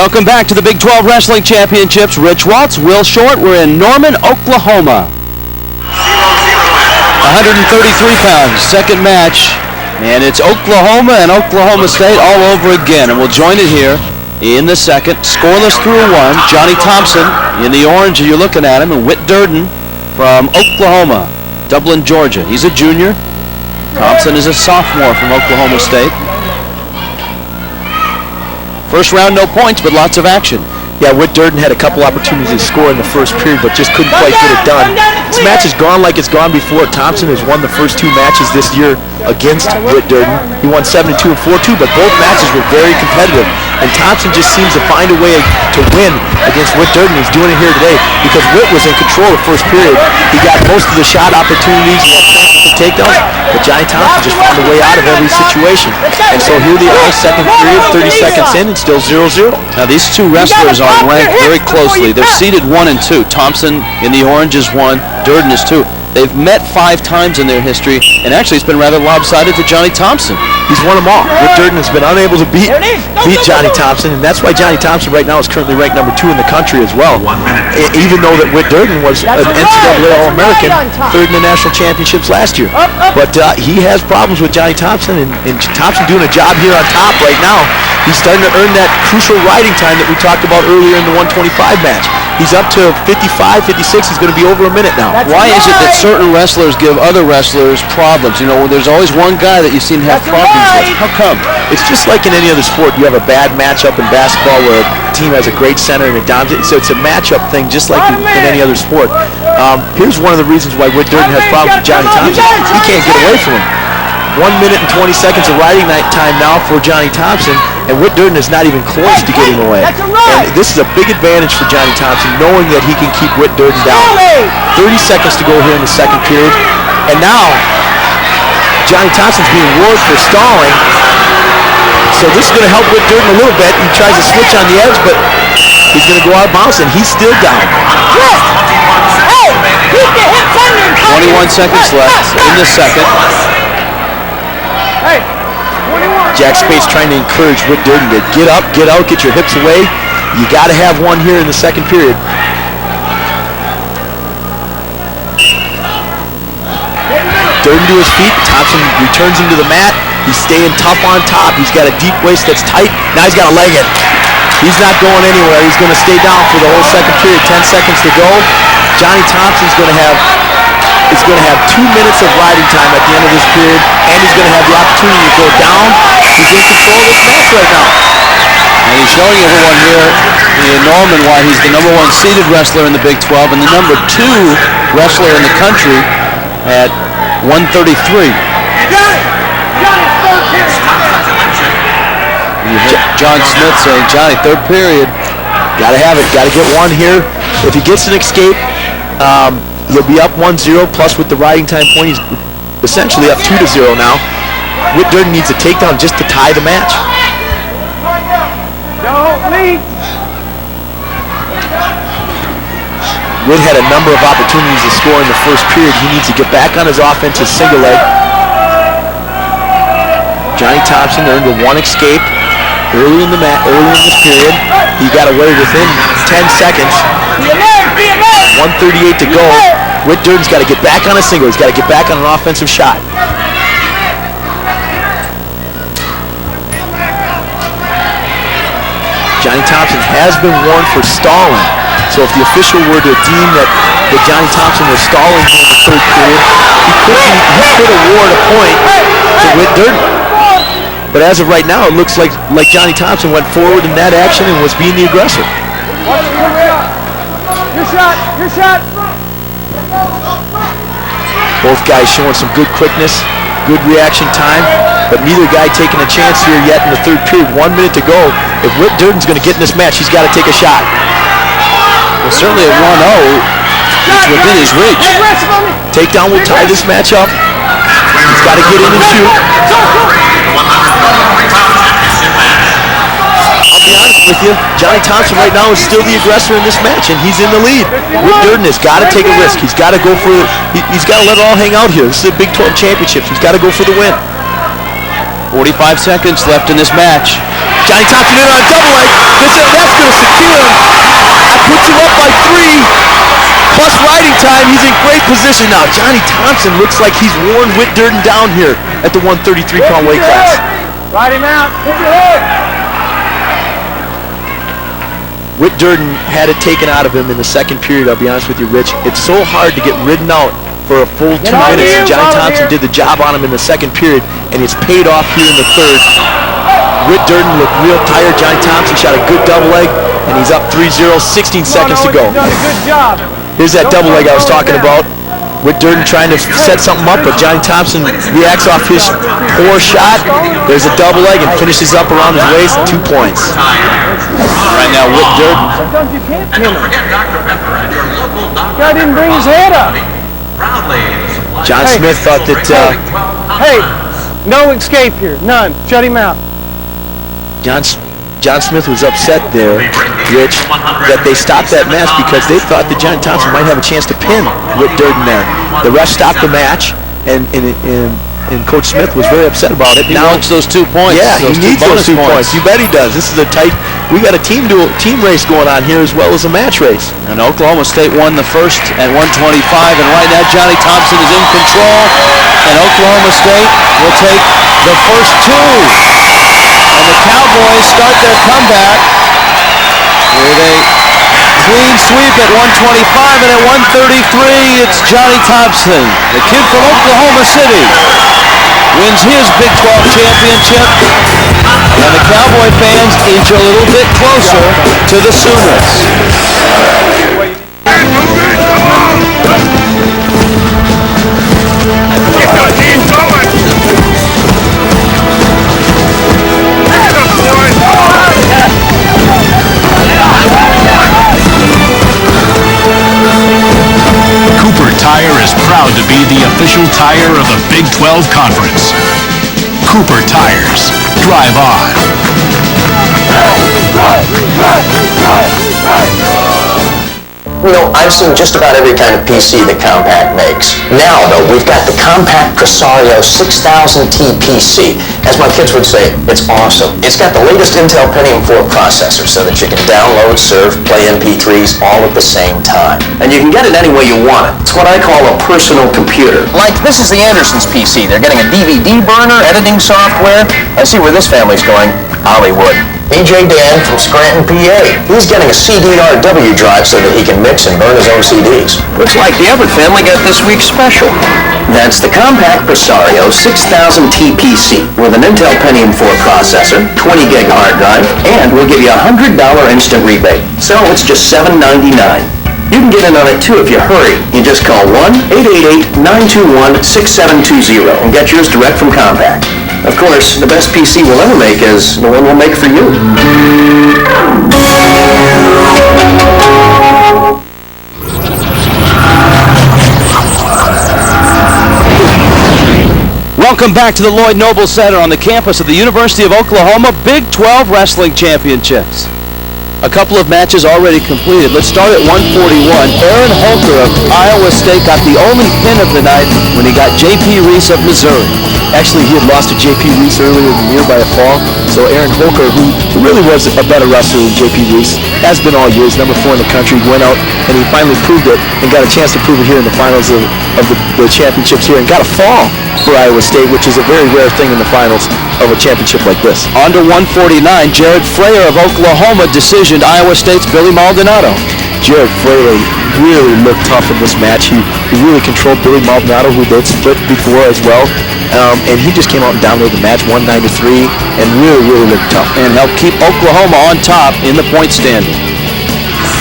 Welcome back to the Big 12 Wrestling Championships. Rich Waltz, Will Short. We're in Norman, Oklahoma. 133 pounds, second match. And it's Oklahoma and Oklahoma State all over again. And we'll join it here in the second. Scoreless through one. Johnny Thompson in the orange, you're looking at him. And Witt Durden from Oklahoma, Dublin, Georgia. He's a junior. Thompson is a sophomore from Oklahoma State. First round, no points, but lots of action. Yeah, Witt Durden had a couple opportunities to score in the first period, but just couldn't quite get it done. This match has gone like it's gone before. Thompson has won the first two matches this year against Witt Durden. He won 7-2 and 4-2, but both matches were very competitive. And Thompson just seems to find a way to win against Witt Durden. He's doing it here today because Witt was in control of the first period. He got most of the shot opportunities, he had chances for takedowns, but Johnny Thompson just found a way out of every situation. And so here they are, second period, 30 seconds in, and still 0-0. Now these two wrestlers are ranked very closely. They're seeded 1 and 2. Thompson in the orange is 1, Durden is 2. They've met 5 times in their history, and actually it's been rather lopsided to Johnny Thompson. He's won them all. Witt Durden has been unable to beat Johnny Thompson, and that's why Johnny Thompson right now is currently ranked number 2 in the country as well. Even though that Witt Durden was an NCAA All-American, 3rd in the national championships last year. But he has problems with Johnny Thompson, and Thompson doing a job here on top right now. He's starting to earn that crucial riding time that we talked about earlier in the 125 match. He's up to 55, 56. He's going to be over a minute now. Why is it that certain wrestlers give other wrestlers problems? You know, there's always one guy that you seem to have problems with. How come? It's just like in any other sport. You have a bad matchup in basketball where a team has a great center and it dominates. So it's a matchup thing just like in any other sport. Here's one of the reasons why Witt Durden has problems with Johnny Thompson. He can't get away from him. 1 minute and 20 seconds of riding time now for Johnny Thompson, and Witt Durden is not even close to getting away. And this is a big advantage for Johnny Thompson, knowing that he can keep Witt Durden down. 30 seconds to go here in the second period, and now Johnny Thompson's being warned for stalling. So this is going to help Witt Durden a little bit. He tries to switch on the edge, but he's going to go out of bounds, and he's still down. 21 seconds left in the second. Jack Spate's trying to encourage Witt Durden to get up, get out, get your hips away. You got to have one here in the second period. Durden to his feet. Thompson returns him to the mat. He's staying tough on top. He's got a deep waist that's tight. Now he's got a leg in. He's not going anywhere. He's going to stay down for the whole second period. 10 seconds to go. Johnny Thompson's going to have 2 minutes of riding time at the end of this period, and he's going to have the opportunity to go down. He's in control of this match right now. And he's showing everyone here in Norman why he's the number 1 seeded wrestler in the Big 12 and the number 2 wrestler in the country at 133. John Smith saying, Johnny, third period. Got to have it. Got to get one here. If he gets an escape, he'll be up 1-0, plus with the riding time point, he's essentially up 2-0 now. Witt Durden needs a takedown just to tie the match. Witt had a number of opportunities to score in the first period. He needs to get back on his offensive single leg. Johnny Thompson earned a 1 escape early in this period. He got away within 10 seconds. 1:38 to go. Witt Durden's got to get back on a single. He's got to get back on an offensive shot. Johnny Thompson has been warned for stalling. So if the official were to deem that Johnny Thompson was stalling in the third period, he could award a point to Witt Durden. But as of right now, it looks like Johnny Thompson went forward in that action and was being the aggressor. Your shot. Both guys showing some good quickness, good reaction time, but neither guy taking a chance here yet in the third period. 1 minute to go. If Witt Durden's going to get in this match, he's got to take a shot. Well, certainly at 1-0, it's within his reach. Takedown will tie this match up. He's got to get in and shoot. I'll be honest with you, Johnny Thompson right now is still the aggressor in this match, and he's in the lead. Witt Durden has got to take a risk. He's got to go for he's got to let it all hang out here. This is a Big 12 championship. He's got to go for the win. 45 seconds left in this match. Johnny Thompson in on a double leg. That's going to secure him. That puts him up by 3. Plus riding time. He's in great position now. Johnny Thompson looks like he's worn Witt Durden down here at the 133-pound weight class. Ride him out. Hit your head. Witt Durden had it taken out of him in the second period, I'll be honest with you, Rich. It's so hard to get ridden out for a full 2 minutes. Johnny Thompson did the job on him in the second period, and it's paid off here in the third. Witt Durden looked real tired. Johnny Thompson shot a good double leg, and he's up 3-0, 16 seconds to go. Done a good job. Here's that double leg I was talking about. Witt Durden trying to set something up, but Johnny Thompson reacts off his poor shot. There's a double leg and finishes up around his waist, 2 points. Right now, Witt Durden. Sometimes you can't pin him. Guy didn't bring his head up. John Smith thought that... Hey, no escape here, none. Shut him out. John Smith was upset there, Rich, that they stopped that match because they thought that Johnny Thompson might have a chance to pin Witt Durden there. The ref stopped the match, and Coach Smith was very upset about it. He wants those 2 points. Yeah, he needs those 2 points. You bet he does. This is a tight... We got a team race going on here as well as a match race. And Oklahoma State won the first at 125, and right now Johnny Thompson is in control, and Oklahoma State will take the first 2. And the Cowboys start their comeback with a clean sweep at 125, and at 133, it's Johnny Thompson, the kid from Oklahoma City, wins his Big 12 championship, and the Cowboy fans inch a little bit closer to the Sooners. Cooper Tire is proud to be the official tire of the Big 12 Conference. Cooper Tires. Drive on. You know, I've seen just about every kind of PC that Compact makes. Now, though, we've got the Compact Presario 6000T PC. As my kids would say, it's awesome. It's got the latest Intel Pentium 4 processor so that you can download, surf, play MP3s all at the same time. And you can get it any way you want it. It's what I call a personal computer. Like, this is the Andersons PC. They're getting a DVD burner, editing software. I see where this family's going. Hollywood. EJ Dan from Scranton, PA. He's getting a CD-RW drive so that he can mix and burn his own CDs. Looks like the Everett family got this week's special. That's the Compact Presario 6000T PC with an Intel Pentium 4 processor, 20 gig hard drive, and we'll give you a $100 instant rebate. So it's just $7.99. You can get in on it too if you hurry. You just call 1-888-921-6720 and get yours direct from Compact. Of course, the best PC we'll ever make is the one we'll make for you. Welcome back to the Lloyd Noble Center on the campus of the University of Oklahoma Big 12 Wrestling Championships. A couple of matches already completed. Let's start at 141. Aaron Holker of Iowa State got the only pin of the night when he got J.P. Reese of Missouri. Actually, he had lost to J.P. Reese earlier in the year by a fall. So Aaron Holker, who really was a better wrestler than J.P. Reese, has been all year. He's number 4 in the country. Went out and he finally proved it and got a chance to prove it here in the finals of the championships here and got a fall for Iowa State, which is a very rare thing in the finals of a championship like this. On to 149, Jared Frayer of Oklahoma decisioned Iowa State's Billy Maldonado. Jared Frayer really looked tough in this match. He really controlled Billy Maldonado, who they'd split before as well. And he just came out and dominated the match 1-9-3 and really looked tough. And helped keep Oklahoma on top in the point standing.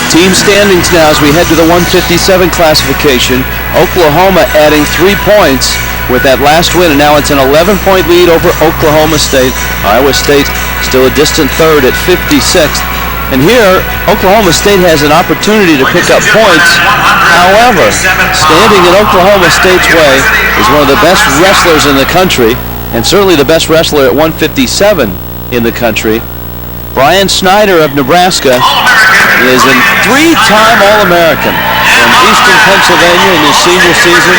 Team standings now as we head to the 157 classification. Oklahoma adding 3 points with that last win, and now it's an 11-point lead over Oklahoma State. Iowa State still a distant third at 56th. And here, Oklahoma State has an opportunity to pick up points. However, standing in Oklahoma State's way is one of the best wrestlers in the country, and certainly the best wrestler at 157 in the country. Bryan Snyder of Nebraska is a 3-time All-American from Eastern Pennsylvania in his senior season.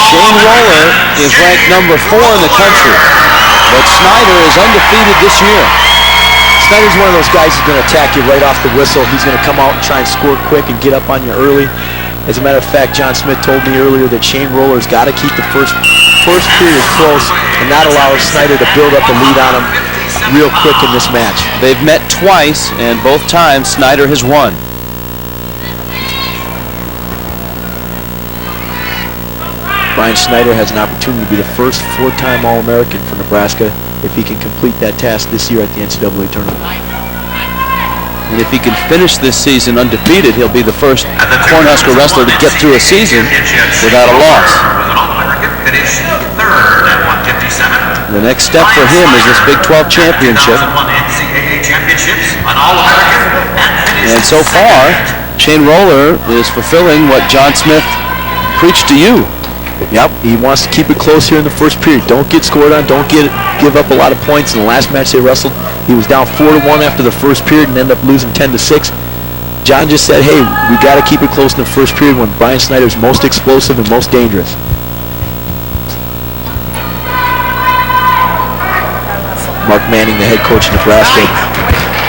Shane Roller is ranked number 4 in the country, but Snyder is undefeated this year. Snyder's one of those guys who's going to attack you right off the whistle. He's going to come out and try and score quick and get up on you early. As a matter of fact, John Smith told me earlier that Shane Roller's got to keep the first period close and not allow Snyder to build up the lead on him real quick in this match. They've met twice, and both times Snyder has won. Bryan Snyder has an opportunity to be the first four-time All-American for Nebraska if he can complete that task this year at the NCAA tournament. And if he can finish this season undefeated, he'll be the first Cornhusker wrestler to get through a season without a loss. The next step for him is this Big 12 championship. And so far, Shane Roller is fulfilling what John Smith preached to you. Yep, he wants to keep it close here in the first period. Don't get scored on. Don't give up a lot of points. In the last match they wrestled, he was down 4-1 after the first period and ended up losing 10-6. John just said, hey, we got to keep it close in the first period when Bryan Snyder's most explosive and most dangerous. Mark Manning, the head coach of Nebraska,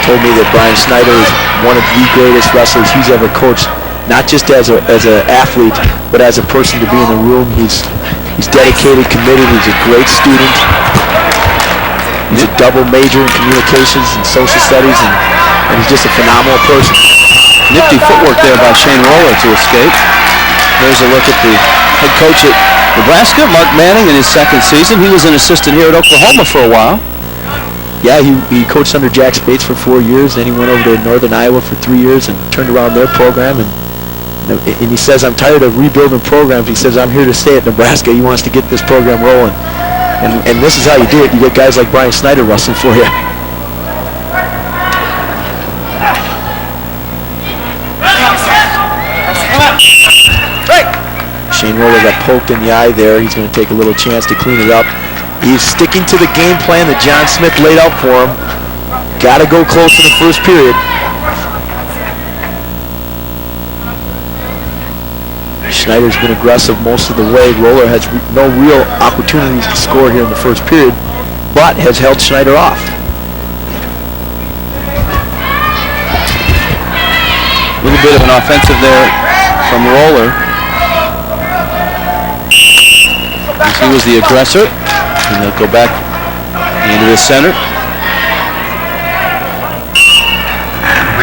told me that Bryan Snyder is one of the greatest wrestlers he's ever coached. Not just as an athlete, but as a person to be in the room. He's dedicated, committed. He's a great student. He's a double major in communications and social studies, and he's just a phenomenal person. Nifty footwork there by Shane Roller to escape. There's a look at the head coach at Nebraska, Mark Manning, in his second season. He was an assistant here at Oklahoma for a while. Yeah, he coached under Jack Spates for 4 years. Then he went over to Northern Iowa for 3 years and turned around their program. And he says, I'm tired of rebuilding programs. He says, I'm here to stay at Nebraska. He wants to get this program rolling. And this is how you do it. You get guys like Bryan Snyder wrestling for you. Shane Roller got poked in the eye there. He's going to take a little chance to clean it up. He's sticking to the game plan that John Smith laid out for him. Got to go close in the first period. Snyder's been aggressive most of the way. Roller has no real opportunities to score here in the first period, but has held Snyder off. A little bit of an offensive there from Roller. He was the aggressor, and they'll go back into the center.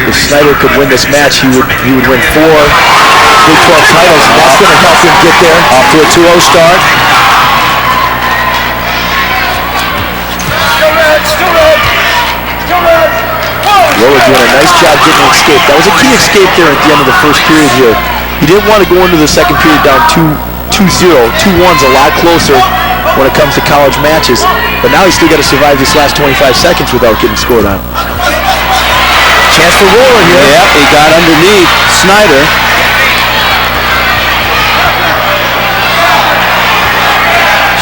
If Snyder could win this match, he would win 4 Big 12 titles, and that's going to help him get there. Off to a 2-0 start. Roller doing a nice job getting an escape. That was a key escape there at the end of the first period here. He didn't want to go into the second period down 2-0. 2-1's a lot closer when it comes to college matches, but now he's still got to survive this last 25 seconds without getting scored on. Chance for Roller here. Yep, he got underneath Snyder.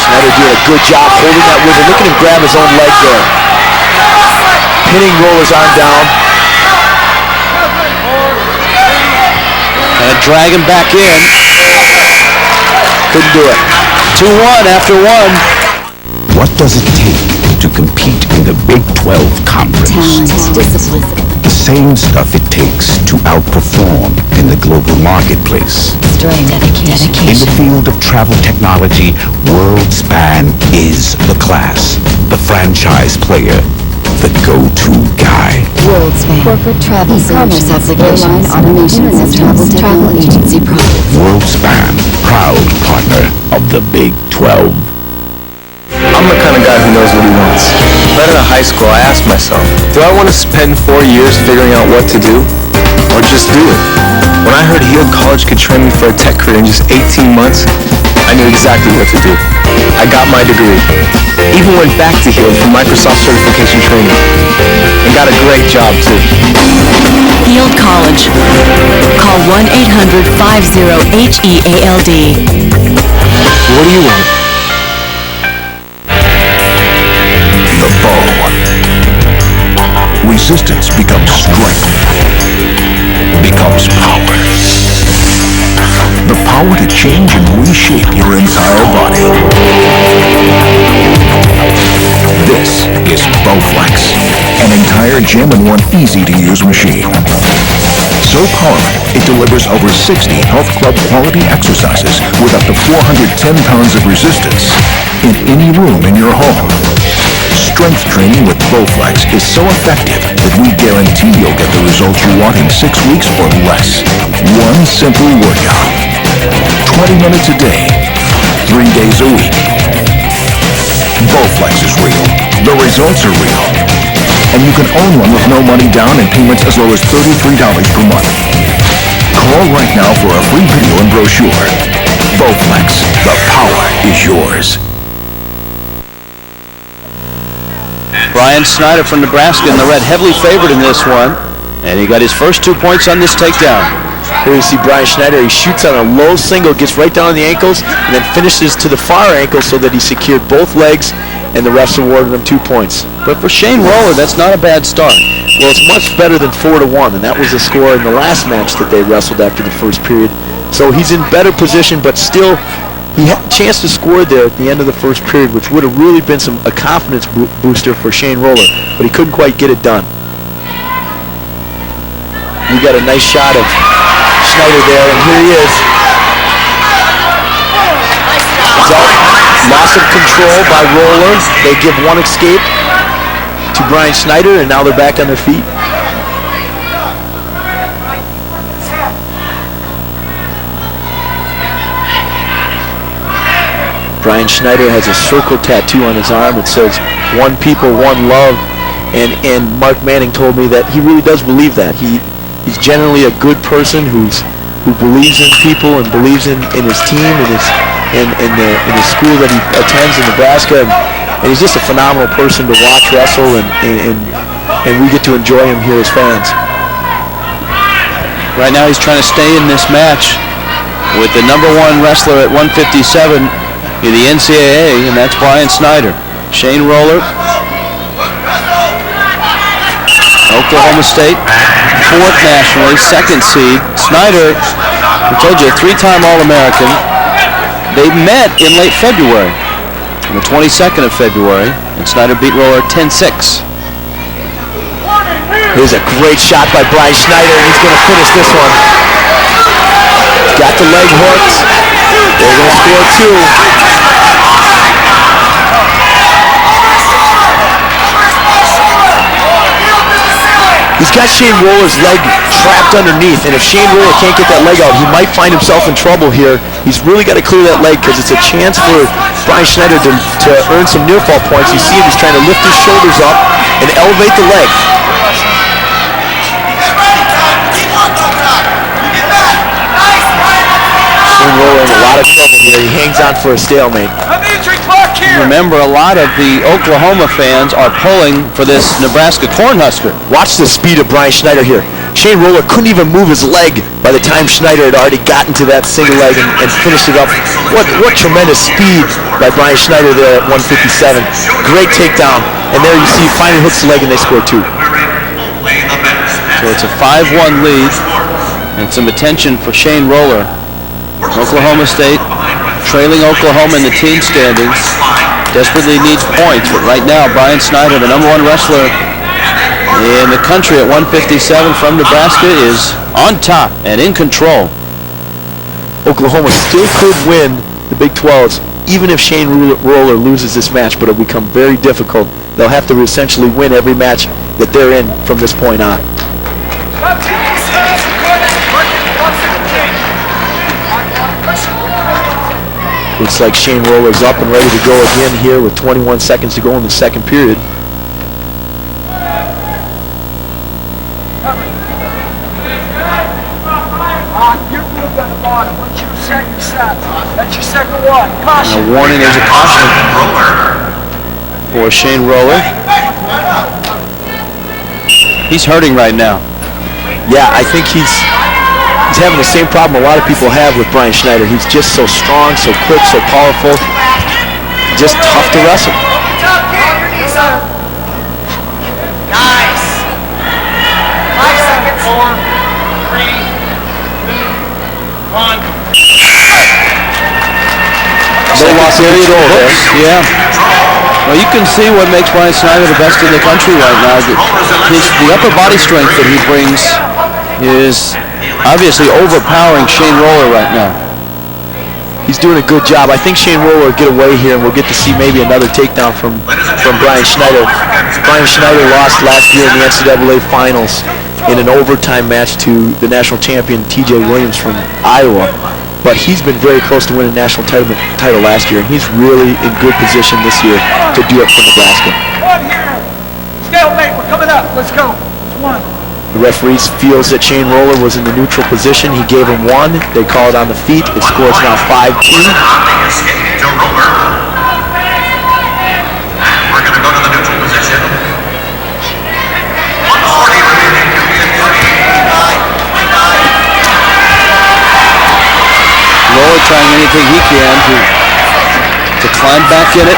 Snyder doing a good job holding that wiggle. Look at him grab his own leg there. Pinning Roller's arm down. And drag him back in. Couldn't do it. 2-1 after 1. What does it take to compete in the Big 12 Conference? Talent, discipline. The same stuff it takes to outperform in the global marketplace. Strength, dedication. In the field of travel technology, WorldSpan is the class, the franchise player, the go-to guy. WorldSpan. Corporate travel e-commerce applications, automation systems, travel agency products. WorldSpan, proud partner of the Big 12. I'm the kind of guy who knows what he wants. Right out of high school, I asked myself, do I want to spend 4 years figuring out what to do, or just do it? When I heard Heald College could train me for a tech career in just 18 months, I knew exactly what to do. I got my degree, even went back to Heald for Microsoft certification training, and got a great job too. Heald College. Call 1-800-50-HEALD. What do you want? The bow. Resistance becomes strength, becomes power. The power to change and reshape your entire body. This is Bowflex, an entire entire gym in one easy-to-use machine. So powered, it delivers over 60 health club quality exercises with up to 410 pounds of resistance in any room in your home. Strength training with Bowflex is so effective that we guarantee you'll get the results you want in 6 weeks or less. One simple workout. 20 minutes a day, 3 days a week. Bowflex is real. The results are real. And you can own one with no money down and payments as low as $33 per month. Call right now for a free video and brochure. Bowflex, the power is yours. Bryan Snyder from Nebraska in the red, heavily favored in this one. And he got his first 2 points on this takedown. Here you see Bryan Snyder. He shoots on a low single, gets right down on the ankles, and then finishes to the far ankle so that he secured both legs, and the refs awarded him 2 points. But for Shane Roller, that's not a bad start. Well, it's much better than 4-1, and that was the score in the last match that they wrestled after the first period. So he's in better position, but still, he had a chance to score there at the end of the first period, which would have really been a confidence booster for Shane Roller, but he couldn't quite get it done. We got a nice shot of Snyder there, and here he is. Loss of control by Roller. They give one escape to Bryan Snyder, and now they're back on their feet. Bryan Snyder has a circle tattoo on his arm that says, "One people, one love," and Mark Manning told me that he really does believe that. He's generally a good person who believes in people and believes in his team and in the school that he attends in Nebraska, and he's just a phenomenal person to watch wrestle, and we get to enjoy him here as fans. Right now he's trying to stay in this match with the #1 wrestler at 157 in the NCAA, and that's Bryan Snyder. Shane Roller, Oklahoma State, 4th nationally, 2nd seed. Snyder, I told you, a 3-time All-American. They met in late February, on the 22nd of February, and Snyder beat Roller 10-6. Here's a great shot by Bryan Snyder, and he's going to finish this one. Got the leg hooked. They're going to score 2. He's got Shane Roller's leg trapped underneath, and if Shane Roller can't get that leg out, he might find himself in trouble here. He's really got to clear that leg because it's a chance for Bryan Snyder to earn some near fall points. You see him, he's trying to lift his shoulders up and elevate the leg. Shane Roller in a lot of trouble here. He hangs on for a stalemate. Remember, a lot of the Oklahoma fans are pulling for this Nebraska Cornhusker. Watch the speed of Bryan Snyder here. Shane Roller couldn't even move his leg by the time Snyder had already gotten to that single leg and finished it up. What tremendous speed by Bryan Snyder there at 157. Great takedown. And there you see, he finally hooks the leg and they score 2. So it's a 5-1 lead and some attention for Shane Roller. Oklahoma State trailing Oklahoma in the team standings. Desperately needs points, but right now Bryan Snyder, the #1 wrestler in the country at 157 from Nebraska, is on top and in control. Oklahoma still could win the Big 12s even if Shane Roller loses this match, but it'll become very difficult. They'll have to essentially win every match that they're in from this point on. Looks like Shane Roller's up and ready to go again here with 21 seconds to go in the second period. That's your second one. Caution. And a warning, there's a caution for Shane Roller. He's hurting right now. Yeah, I think he's having the same problem a lot of people have with Bryan Snyder. He's just so strong, so quick, so powerful, just tough to wrestle. Guys, 5 seconds. 4, 3, 2, 1. No loss of control there. Yeah. Well, you can see what makes Bryan Snyder the best in the country right now. The upper body strength that he brings is obviously overpowering Shane Roller right now. He's doing a good job. I think Shane Roller will get away here, and we'll get to see maybe another takedown from Bryan Snyder. Bryan Snyder lost last year in the NCAA finals in an overtime match to the national champion T.J. Williams from Iowa. But he's been very close to winning a national title last year, and he's really in good position this year to do it for Nebraska. Stalemate, we're coming up. Let's go. One. The referee feels that Shane Roller was in the neutral position. He gave him one. They call it on the feet. The score is now 5-2. We're going to go to the neutral position. 140 remaining. Roller trying anything he can to climb back in it.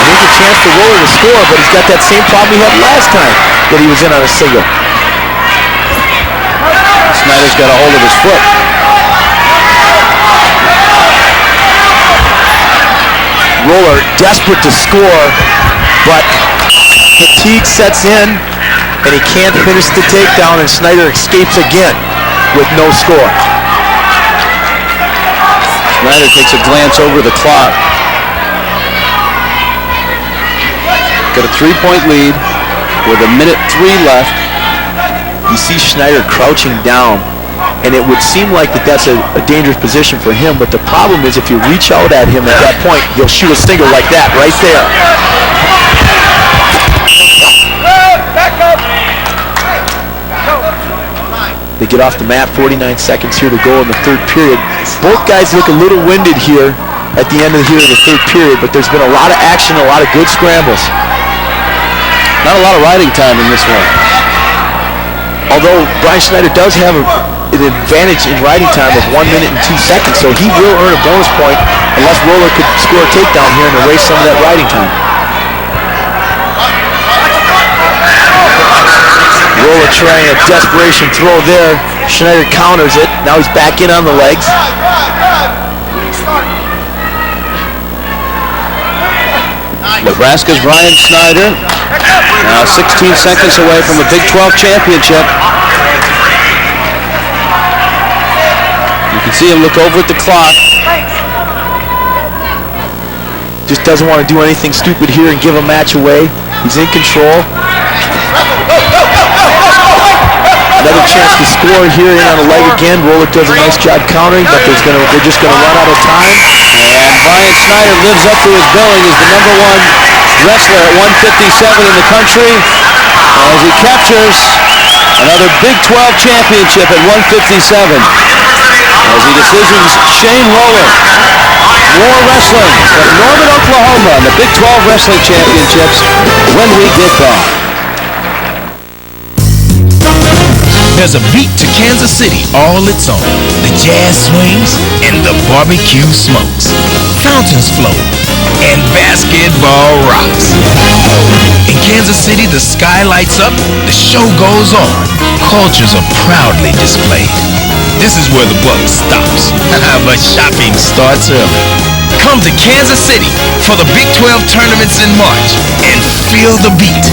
Here's a chance for Roller to score, but he's got that same problem he had last time that he was in on a single. Snyder's got a hold of his foot. Roller desperate to score, but fatigue sets in, and he can't finish the takedown, and Snyder escapes again with no score. Snyder takes a glance over the clock. Got a 3-point lead with 1:03 left. You see Snyder crouching down, and it would seem like that's a dangerous position for him, but the problem is if you reach out at him at that point, he'll shoot a single like that right there. Back up. They get off the mat, 49 seconds here to go in the third period. Both guys look a little winded here at the end of the third period, but there's been a lot of action, a lot of good scrambles. Not a lot of riding time in this one. Although Bryan Snyder does have an advantage in riding time of 1 minute and 2 seconds, so he will earn a bonus point unless Roller could score a takedown here and erase some of that riding time. Roller trying a desperation throw there. Snyder counters it. Now he's back in on the legs. Nebraska's Bryan Snyder, now 16 seconds away from a Big 12 championship. You can see him look over at the clock. Just doesn't want to do anything stupid here and give a match away. He's in control. Another chance to score here in on the leg again. Roller does a nice job countering, but they're just going to run out of time. And Bryan Snyder lives up to his billing as the #1 wrestler at 157 in the country as he captures another Big 12 championship at 157 as he decisions Shane Roller. More wrestling from Norman, Oklahoma in the Big 12 Wrestling Championships when we get back. There's a beat to Kansas City all its own. The jazz swings and the barbecue smokes. Fountains flow and basketball rocks. In Kansas City, the sky lights up, the show goes on. Cultures are proudly displayed. This is where the buck stops, but shopping starts early. Come to Kansas City for the Big 12 tournaments in March and feel the beat.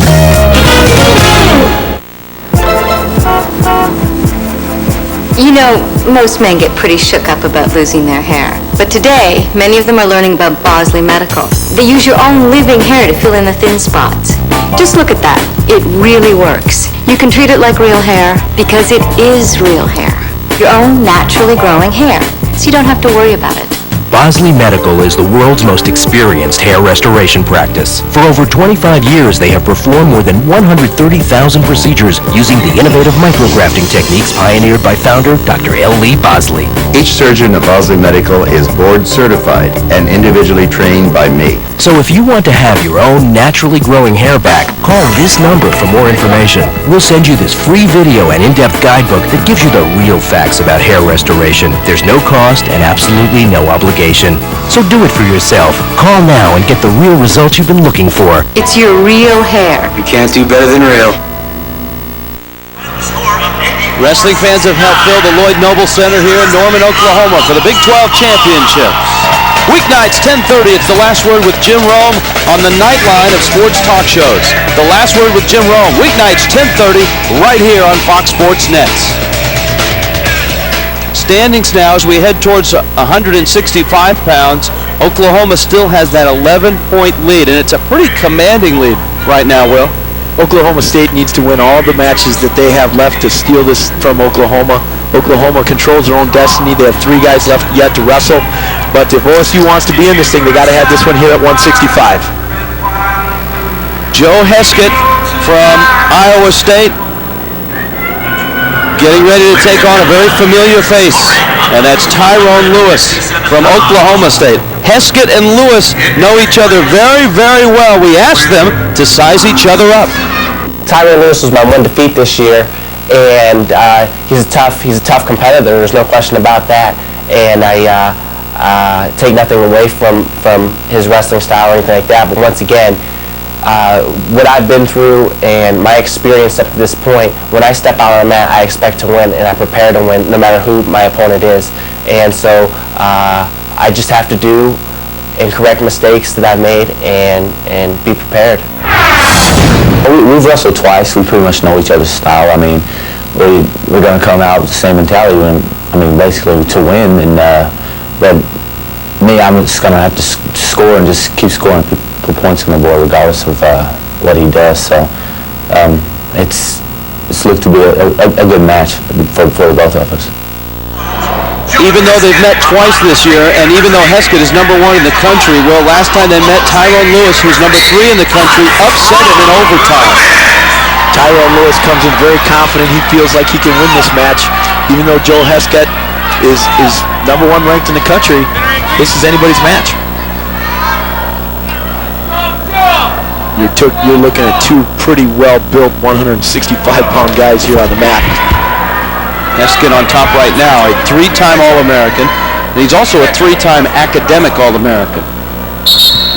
You know, most men get pretty shook up about losing their hair. But today, many of them are learning about Bosley Medical. They use your own living hair to fill in the thin spots. Just look at that. It really works. You can treat it like real hair because it is real hair. Your own naturally growing hair. So you don't have to worry about it. Bosley Medical is the world's most experienced hair restoration practice. For over 25 years, they have performed more than 130,000 procedures using the innovative micrografting techniques pioneered by founder Dr. L. Lee Bosley. Each surgeon at Bosley Medical is board certified and individually trained by me. So if you want to have your own naturally growing hair back, call this number for more information. We'll send you this free video and in-depth guidebook that gives you the real facts about hair restoration. There's no cost and absolutely no obligation. So do it for yourself. Call now and get the real results you've been looking for. It's your real hair. You can't do better than real. Wrestling fans have helped fill the Lloyd Noble Center here in Norman, Oklahoma for the Big 12 Championships. Weeknights, 10:30. It's The Last Word with Jim Rome on the Nightline of sports talk shows. The Last Word with Jim Rome. Weeknights, 10:30, right here on Fox Sports Nets. Standings now as we head towards 165 pounds. Oklahoma still has that 11-point lead, and it's a pretty commanding lead right now, Will. Oklahoma State needs to win all the matches that they have left to steal this from Oklahoma. Oklahoma controls their own destiny. They have 3 guys left yet to wrestle. But if OSU wants to be in this thing, they got to have this one here at 165. Joe Heskett from Iowa State getting ready to take on a very familiar face, and that's Tyrone Lewis from Oklahoma State. Heskett and Lewis know each other very, very well. We asked them to size each other up. Tyrone Lewis was my one defeat this year, and he's a tough competitor. There's no question about that. And I take nothing away from his wrestling style or anything like that. But once again, what I've been through and my experience up to this point, when I step out on the mat, I expect to win, and I prepare to win no matter who my opponent is. And so I just have to do and correct mistakes that I've made and be prepared. We've wrestled twice. We pretty much know each other's style. I mean, we're going to come out with the same mentality. Basically to win. And but me, I'm just going to have to score and just keep scoring. Put points on the board regardless of what he does. So it's looked to be a good match for both of us. Even though they've met twice this year, and even though Heskett is #1 in the country, well, last time they met, Tyrone Lewis, who's #3 in the country, upset him in overtime. Tyrone Lewis comes in very confident. He feels like he can win this match. Even though Joel Heskett is #1 ranked in the country, this is anybody's match. You're looking at 2 pretty well-built 165-pound guys here on the mat. Heskett on top right now, a 3-time All-American, and he's also a 3-time academic All-American.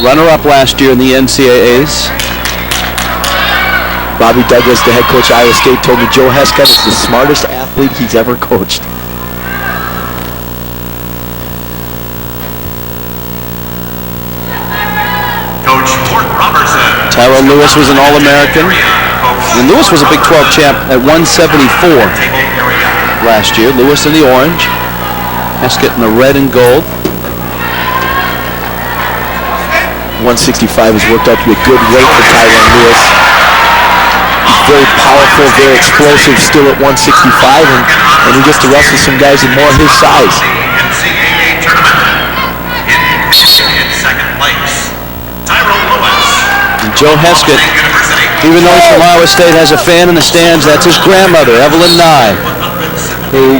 Runner-up last year in the NCAAs. Bobby Douglas, the head coach of Iowa State, told me Joe Heskett is the smartest athlete he's ever coached. Tyrone Lewis was an All-American, and Lewis was a Big 12 champ at 174 last year. Lewis in the orange, Heskett in the red and gold. 165 has worked out to be a good weight for Tyrone Lewis. He's very powerful, very explosive, still at 165, and he gets to wrestle some guys in more his size. NCAA tournament in second place, Tyrone Lewis. And Joe Heskett, even though he's from Iowa State, has a fan in the stands. That's his grandmother, Evelyn Nye, who,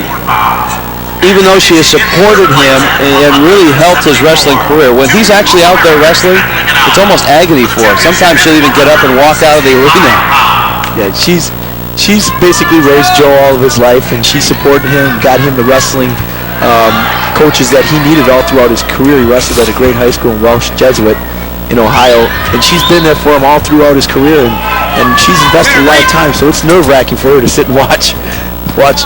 even though she has supported him and really helped his wrestling career, when he's actually out there wrestling, it's almost agony for him. Sometimes she'll even get up and walk out of the arena. Yeah, she's basically raised Joe all of his life, and she supported him, got him the wrestling coaches that he needed all throughout his career. He wrestled at a great high school in Welsh Jesuit in Ohio, and she's been there for him all throughout his career, and she's invested a lot of time, so it's nerve-wracking for her to sit and watch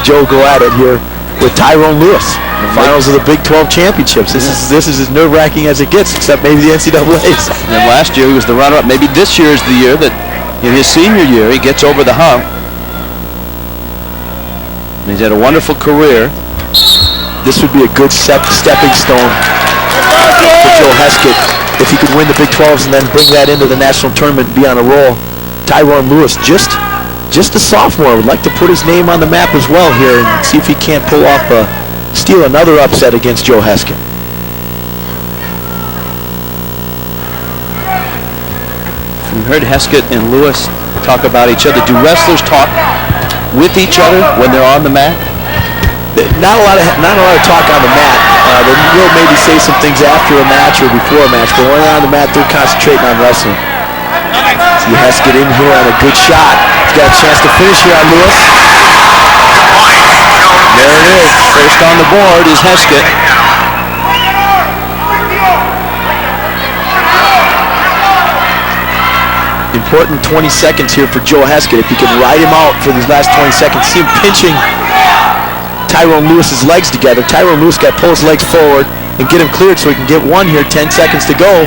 Joe go at it here with Tyrone Lewis in the finals of the Big 12 championships. This is as nerve-wracking as it gets, except maybe the NCAA's. And last year he was the runner-up. Maybe this year is the year that, in his senior year, he gets over the hump. And he's had a wonderful career. This would be a good stepping stone for Joe Heskett if he could win the Big 12s and then bring that into the national tournament and be on a roll. Tyrone Lewis, just a sophomore, would like to put his name on the map as well here and see if he can't pull off steal another upset against Joe Heskett. We heard Heskett and Lewis talk about each other. Do wrestlers talk with each other when they're on the mat? Not a lot of talk on the mat. They will maybe say some things after a match or before a match, but when they're on the mat, they're concentrating on wrestling. See Heskett in here on a good shot. He's got a chance to finish here on Lewis. There it is. First on the board is Heskett. Important 20 seconds here for Joe Heskett. If he can ride him out for these last 20 seconds, see him pinching Tyrone Lewis's legs together. Tyrone Lewis got to pull his legs forward, and get him cleared so he can get one here. 10 seconds to go.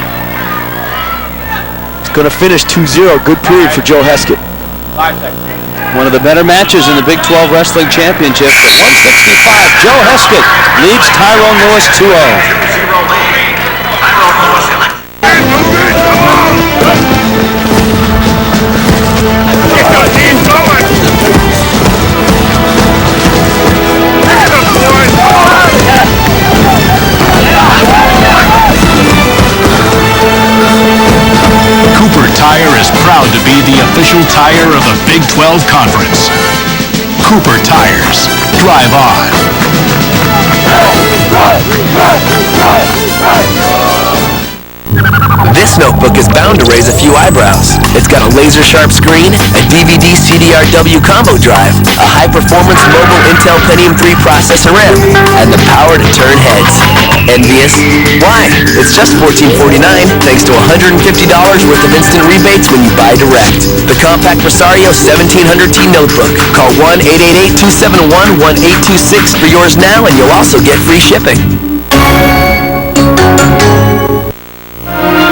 It's going to finish 2-0. Good period for Joe Heskett. 5 seconds. One of the better matches in the Big 12 Wrestling Championship. 165. Joe Heskett leads Tyrone Lewis 2-0. 2-0 lead. Tyrone Lewis elected. Cooper Tire is proud to be the official tire of the Big 12 Conference. Cooper Tires. Drive on. This notebook is bound to raise a few eyebrows. It's got a laser-sharp screen, a DVD CDRW combo drive, a high-performance mobile Intel Pentium 3 processor RAM, and the power to turn heads. Envious? Why? It's just $14.49 thanks to $150 worth of instant rebates when you buy direct. The compact Presario 1700T notebook. Call 1-888-271-1826 for yours now, and you'll also get free shipping.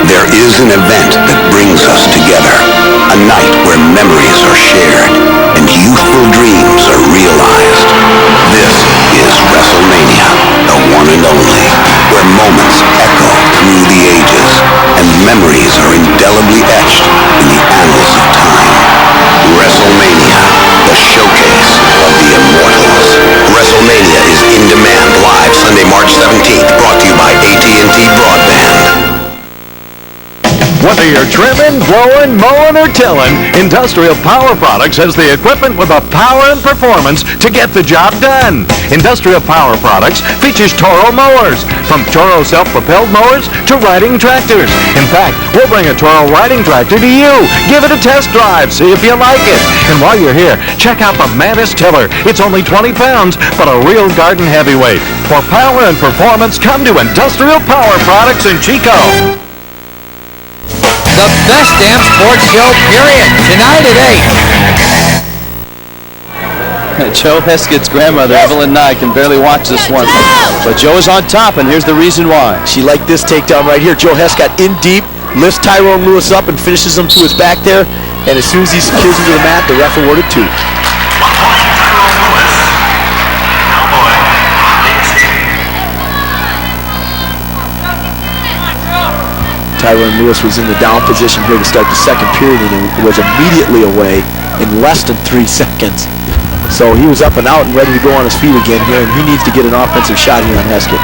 There is an event that brings us together, a night where memories are shared and youthful dreams are realized. This is WrestleMania, the one and only, where moments echo through the ages and memories are indelibly etched in the annals of time. WrestleMania, the showcase of the immortals. WrestleMania is in demand live Sunday, March 17th, brought to you by AT&T Broadband. Whether you're trimming, blowing, mowing, or tilling, Industrial Power Products has the equipment with the power and performance to get the job done. Industrial Power Products features Toro mowers, from Toro self-propelled mowers to riding tractors. In fact, we'll bring a Toro riding tractor to you. Give it a test drive, see if you like it. And while you're here, check out the Mantis Tiller. It's only 20 pounds, but a real garden heavyweight. For power and performance, come to Industrial Power Products in Chico. The best damn sports show, period. Tonight at 8. Joe Heskett's grandmother, Evelyn Nye, can barely watch this one. But Joe is on top, and here's the reason why. She liked this takedown right here. Joe Heskett in deep, lifts Tyrone Lewis up and finishes him to his back there. And as soon as he secures him to the mat, the ref awarded 2. 1 point, Tyrone Lewis. Cowboy on the escape. Tyrone Lewis was in the down position here to start the second period and was immediately away in less than 3 seconds. So he was up and out and ready to go on his feet again here, and he needs to get an offensive shot here on Heskett.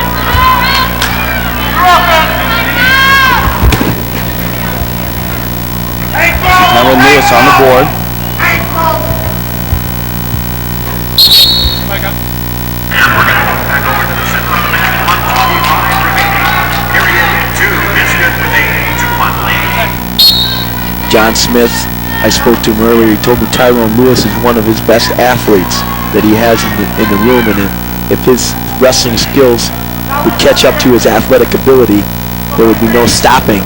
Tyrone Lewis on the board. And we're going to go back over to the center of the mat. 1:25 remaining. Period 2. Heskett with a 2-1 lead. John Smith, I spoke to him earlier. He told me Tyrone Lewis is one of his best athletes that he has in the room, and if his wrestling skills would catch up to his athletic ability, there would be no stopping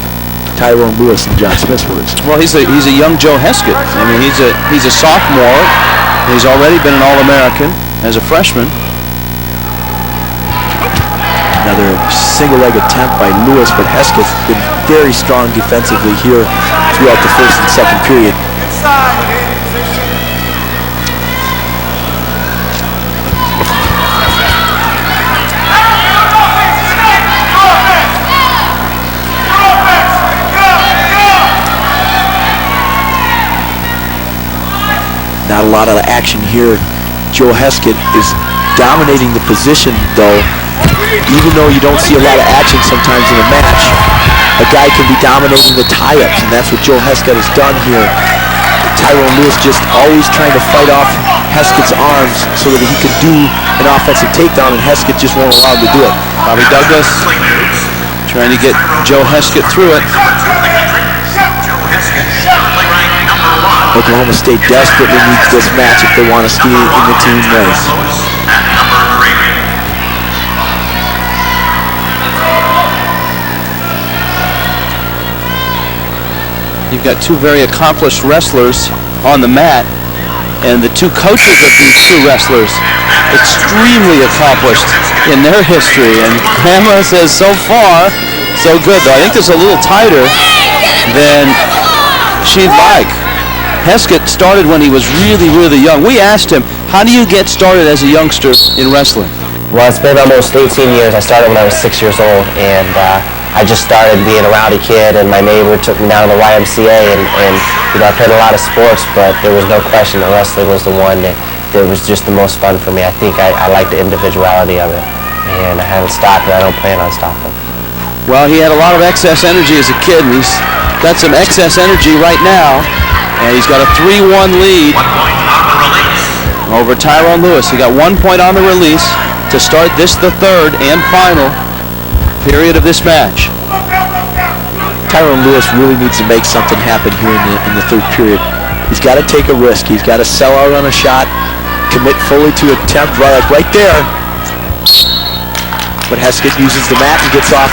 Tyrone Lewis and John Smith's words. Well, he's a young Joe Heskett. I mean, he's a sophomore. He's already been an All-American as a freshman. Another single-leg attempt by Lewis, but Heskett's been very strong defensively here throughout the first and second period. Not a lot of action here. Joe Heskett is dominating the position, though. Even though you don't see a lot of action sometimes in a match, a guy can be dominating the tie-ups, and that's what Joe Heskett has done here. Tyrone Lewis just always trying to fight off Heskett's arms so that he could do an offensive takedown, and Heskett just won't allow him to do it. Bobby Douglas trying to get Joe Heskett through it. Oklahoma State desperately needs this match if they want to stay in the team race. You've got two very accomplished wrestlers on the mat. And the two coaches of these two wrestlers, extremely accomplished in their history. And Grandma says so far, so good. Though I think this is a little tighter than she'd like. Heskett started when he was really, really young. We asked him, how do you get started as a youngster in wrestling? Well, it's been almost 18 years. I started when I was 6 years old, and I just started being a rowdy kid, and my neighbor took me down to the YMCA, and you know, I played a lot of sports, but there was no question that wrestling was the one that was just the most fun for me. I think I like the individuality of it, and I haven't stopped, and I don't plan on stopping. Well, he had a lot of excess energy as a kid, and he's got some excess energy right now. And he's got a 3-1 lead over Tyrone Lewis. He got 1 point on the release to start this, the third and final period of this match. Tyrone Lewis really needs to make something happen here in the third period. He's got to take a risk. He's got to sell out on a shot, commit fully to attempt right there. But Heskett uses the mat and gets off,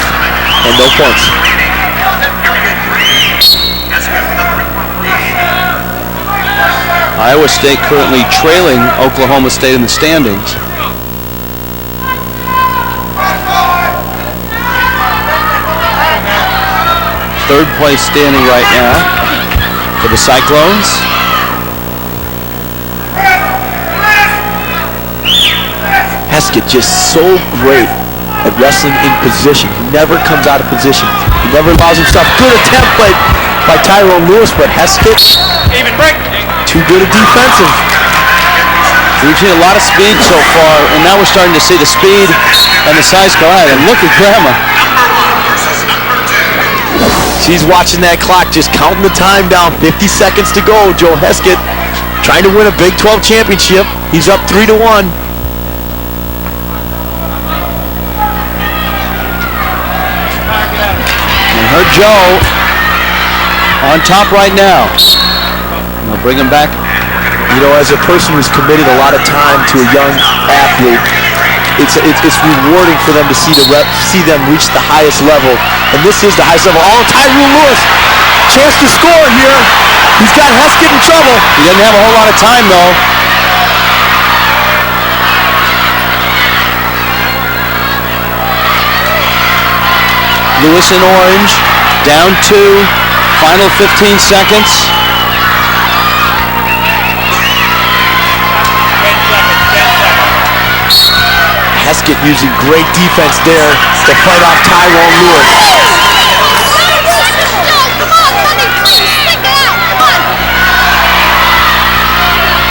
and no points. Iowa State currently trailing Oklahoma State in the standings. Third place standing right now for the Cyclones. Heskett just so great at wrestling in position. He never comes out of position. He never allows himself. Good attempt by Tyrone Lewis, but Heskett too good at defensive. We've seen a lot of speed so far, and now we're starting to see the speed and the size collide. And look at Grandma. She's watching that clock, just counting the time down. 50 seconds to go. Joe Heskett trying to win a Big 12 championship. He's up 3-1. And her Joe on top right now. We'll bring him back. You know, as a person who's committed a lot of time to a young athlete, it's rewarding for them to see them reach the highest level. And this is the highest level. Oh, Tyrone Lewis, chance to score here. He's got Heskett in trouble. He doesn't have a whole lot of time, though. Lewis in orange, down 2, final 15 seconds. Heskett using great defense there to fight off Tyrone Lewis.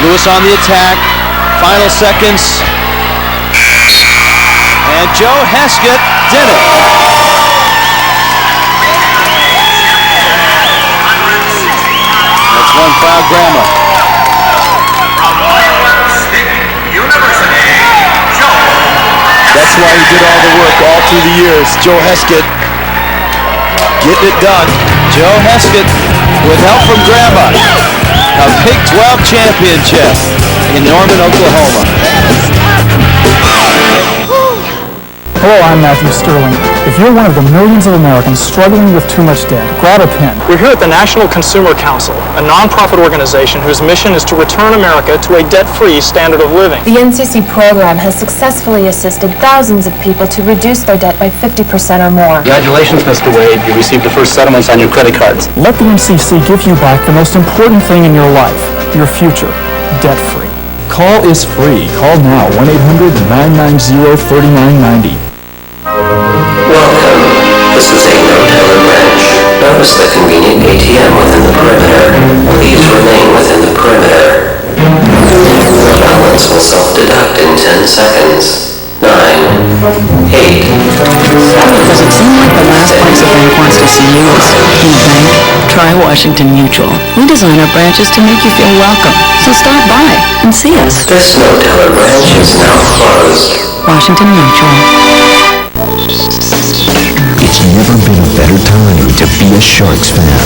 Lewis on the attack. Final seconds. And Joe Heskett did it. That's one proud Grandma. That's why he did all the work all through the years. Joe Heskett getting it done. Joe Heskett with help from Grandma. A Big 12 championship in Norman, Oklahoma. Hello, I'm Matthew Sterling. If you're one of the millions of Americans struggling with too much debt, grab a pen. We're here at the National Consumer Council, a nonprofit organization whose mission is to return America to a debt-free standard of living. The NCC program has successfully assisted thousands of people to reduce their debt by 50% or more. Congratulations, Mr. Wade. You received the first settlements on your credit cards. Let the NCC give you back the most important thing in your life, your future, debt-free. Call is free. Call now, 1-800-990-3990. Welcome. This is a no-teller branch. Notice the convenient ATM within the perimeter. Please remain within the perimeter. The balance will self-deduct in 10 seconds. 9, 8, 7. Does it seem like the last place a bank wants to see you is in a bank? Try Washington Mutual. We design our branches to make you feel welcome. So stop by and see us. This no-teller branch is now closed. Washington Mutual. It's never been a better time to be a Sharks fan.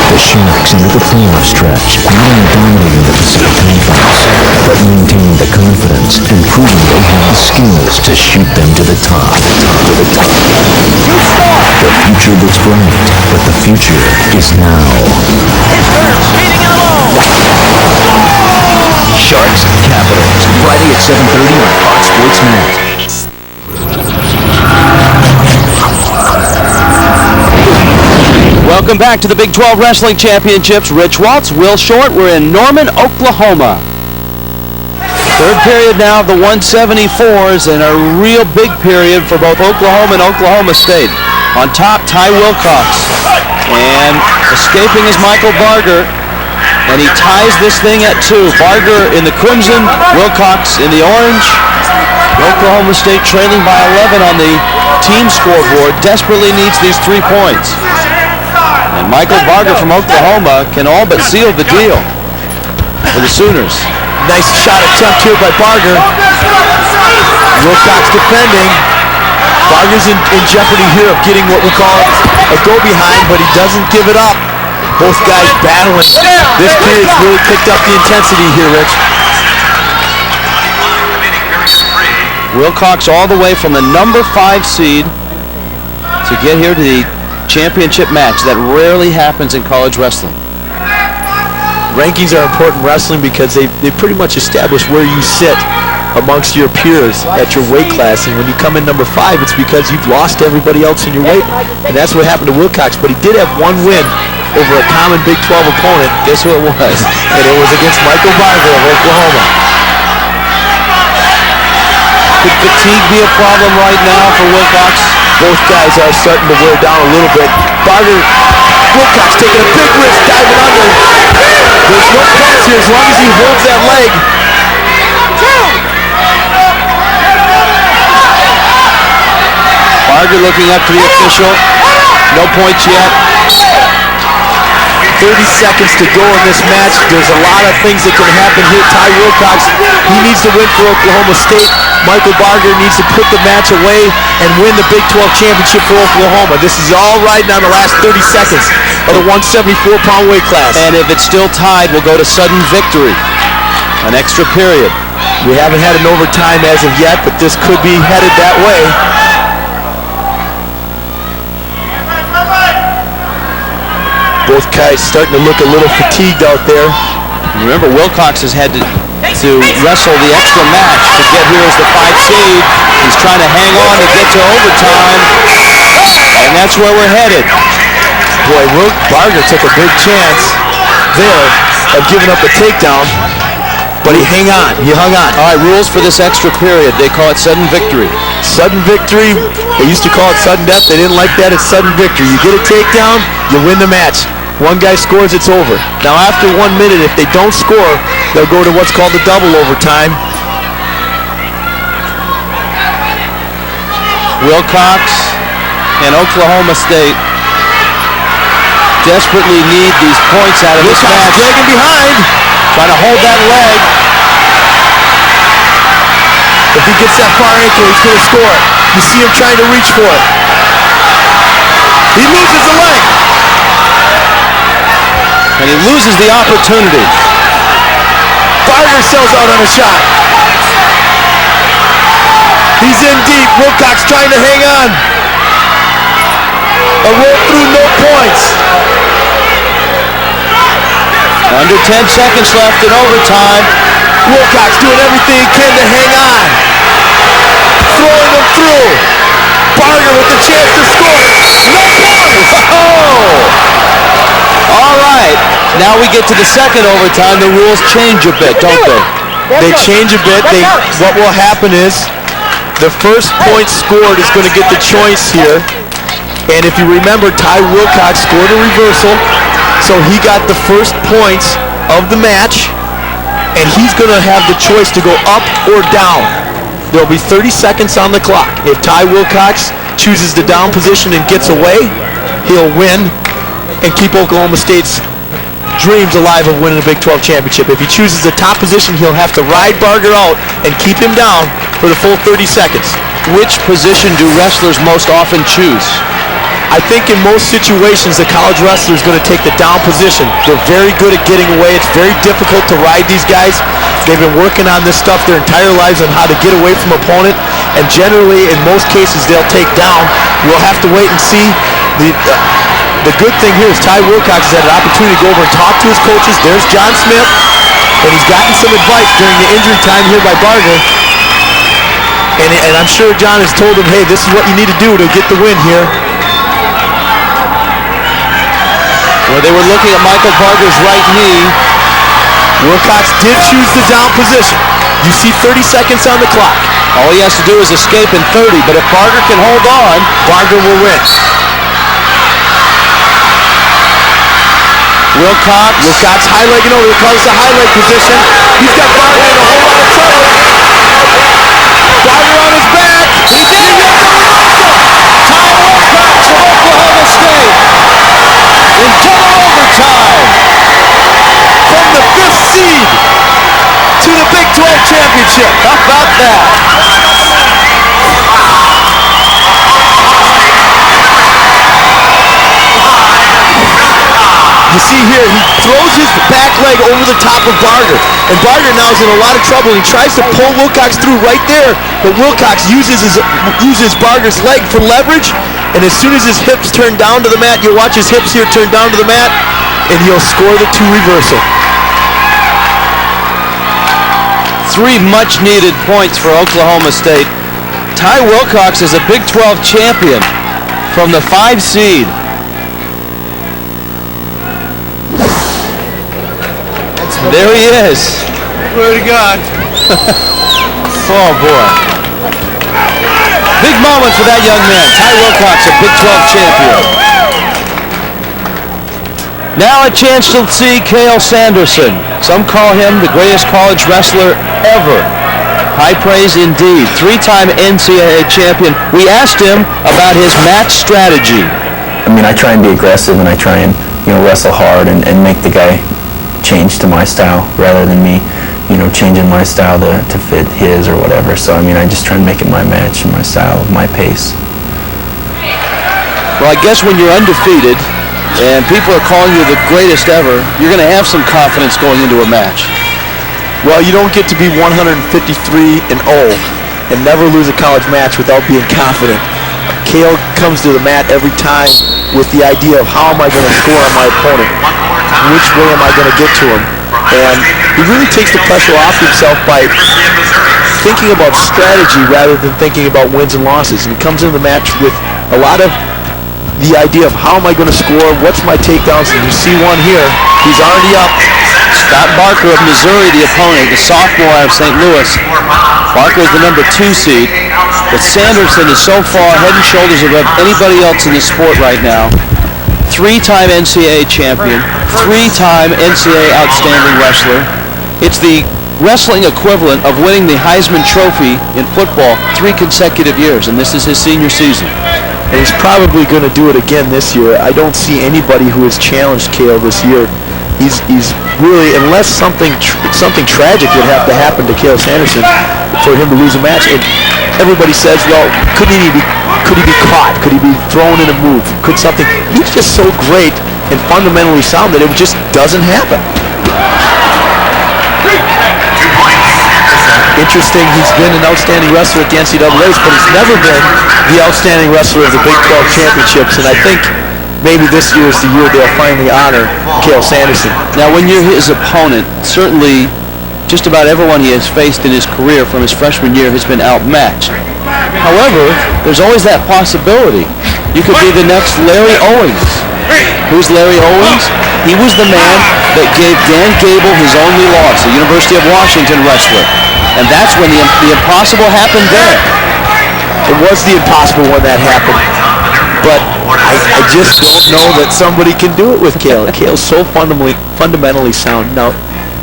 The Sharks enter the playoff stretch, not only dominating the Pacific Conference, but maintaining the confidence and proving they have the skills to shoot them to the top. The future looks bright, but the future is now. Sharks, Capitals, Friday at 7:30 on Fox Sports Net. Welcome back to the Big 12 Wrestling Championships. Rich Waltz, Will Short. We're in Norman, Oklahoma. Third period now of the 174s, and a real big period for both Oklahoma and Oklahoma State. On top, Ty Wilcox. And escaping is Michael Barger. And he ties this thing at 2. Barger in the crimson, Wilcox in the orange. Oklahoma State trailing by 11 on the team scoreboard. Desperately needs these 3 points. And Michael Barger from Oklahoma can all but seal the deal for the Sooners. Nice shot attempt here by Barger. Wilcox defending. Barger's in jeopardy here of getting what we call a go-behind, but he doesn't give it up. Both guys battling. This period's really picked up the intensity here, Rich. Wilcox all the way from the number 5 seed to get here to the championship match. That rarely happens in college wrestling. Rankings are important in wrestling because they pretty much establish where you sit amongst your peers at your weight class. And when you come in number 5, it's because you've lost everybody else in your weight. And that's what happened to Wilcox. But he did have one win over a common Big 12 opponent. Guess who it was? And it was against Michael Barger of Oklahoma. Could fatigue be a problem right now for Wilcox? Both guys are starting to wear down a little bit. Wilcox taking a big risk, diving under. There's no pass here as long as he holds that leg. Barger looking up to the official. No points yet. 30 seconds to go in this match. There's a lot of things that can happen here. Ty Wilcox, he needs to win for Oklahoma State. Michael Barger needs to put the match away and win the Big 12 championship for Oklahoma. This is all riding on the last 30 seconds of the 174-pound weight class. And if it's still tied, we'll go to sudden victory. An extra period. We haven't had an overtime as of yet, but this could be headed that way. Both guys starting to look a little fatigued out there. Remember, Wilcox has had to wrestle the extra match to get here as the 5 seed. He's trying to hang on to get to overtime, and that's where we're headed. Boy, Barger took a big chance there of giving up a takedown, but he hung on. All right, rules for this extra period. They call it sudden victory. Sudden victory. They used to call it sudden death. They didn't like that. It's sudden victory. You get a takedown, you win the match. One guy scores, it's over. Now after 1 minute, if they don't score, they'll go to what's called the double overtime. Wilcox and Oklahoma State desperately need these points out of this match. Dragging behind. Trying to hold that leg. If he gets that far ankle, he's going to score it. You see him trying to reach for it. He loses the leg. And he loses the opportunity. Barger sells out on a shot. He's in deep. Wilcox trying to hang on. A roll through, no points. Under 10 seconds left in overtime. Wilcox doing everything he can to hang on. Throwing them through. Barger with the chance to score. No points. Oh! All right. Now we get to the second overtime. The rules change a bit, don't they? They change a bit. What will happen is the first point scored is going to get the choice here. And if you remember, Ty Wilcox scored a reversal. So he got the first points of the match, and he's going to have the choice to go up or down. There'll be 30 seconds on the clock. If Ty Wilcox chooses the down position and gets away, he'll win and keep Oklahoma State's dreams alive of winning a Big 12 championship. If he chooses the top position, he'll have to ride Barger out and keep him down for the full 30 seconds. Which position do wrestlers most often choose? I think in most situations, the college wrestler is going to take the down position. They're very good at getting away. It's very difficult to ride these guys. They've been working on this stuff their entire lives on how to get away from opponent. And generally, in most cases, they'll take down. We'll have to wait and see. The good thing here is Ty Wilcox has had an opportunity to go over and talk to his coaches. There's John Smith. And he's gotten some advice during the injury time here by Barger. And I'm sure John has told him, hey, this is what you need to do to get the win here. Well, they were looking at Michael Barger's right knee. Wilcox did choose the down position. You see 30 seconds on the clock. All he has to do is escape in 30, but if Barger can hold on, Barger will win. Wilcox high legging over. He calls the high leg position. He's got Barger in a whole lot of trouble. Barger on his back. He did it! Ty Wilcox from Oklahoma State in double overtime. From the 5th seed to the Big 12 championship. How about that? You see here, he throws his back leg over the top of Barger. And Barger now is in a lot of trouble. He tries to pull Wilcox through right there, but Wilcox uses Barger's leg for leverage. And as soon as his hips turn down to the mat, you'll watch his hips here turn down to the mat, and he'll score the 2 reversal. 3 much-needed points for Oklahoma State. Ty Wilcox is a Big 12 champion from the 5 seed. There he is. Swear to God. Oh, boy. Big moment for that young man. Ty Wilcox, a Big 12 champion. Now a chance to see Cael Sanderson. Some call him the greatest college wrestler ever. High praise indeed. 3-time NCAA champion. We asked him about his match strategy. I mean, I try and be aggressive, and I try and, wrestle hard and make the guy change to my style rather than me, changing my style to fit his or whatever. So, I mean, I just try and make it my match, my style, my pace. Well, I guess when you're undefeated and people are calling you the greatest ever, you're going to have some confidence going into a match. Well, you don't get to be 153-0 and never lose a college match without being confident. Cael comes to the mat every time with the idea of how am I going to score on my opponent? Which way am I going to get to him? And he really takes the pressure off himself by thinking about strategy rather than thinking about wins and losses. And he comes into the match with a lot of the idea of how am I going to score, what's my takedowns, and you see one here. He's already up. Scott Barker of Missouri, the opponent, the sophomore out of St. Louis. Barker is the number 2 seed, but Sanderson is so far head and shoulders above anybody else in the sport right now. 3-time NCAA champion, 3-time NCAA outstanding wrestler. It's the wrestling equivalent of winning the Heisman Trophy in football 3 consecutive years, and this is his senior season. And he's probably going to do it again this year. I don't see anybody who has challenged Cael this year. He's really, unless something tragic would have to happen to Cael Sanderson for him to lose a match. And everybody says, well, could he be caught? Could he be thrown in a move? Could something? He's just so great and fundamentally sound that it just doesn't happen. Interesting, he's been an outstanding wrestler at the NCAAs, but he's never been the outstanding wrestler of the Big 12 championships, and I think maybe this year is the year they'll finally honor Cael Sanderson. Now, when you're his opponent, certainly just about everyone he has faced in his career from his freshman year has been outmatched. However, there's always that possibility. You could be the next Larry Owens. Who's Larry Owens? He was the man that gave Dan Gable his only loss, the University of Washington wrestler. And that's when the impossible happened there. It was the impossible when that happened. But I just don't know that somebody can do it with Cael. Cael's so fundamentally sound. Now,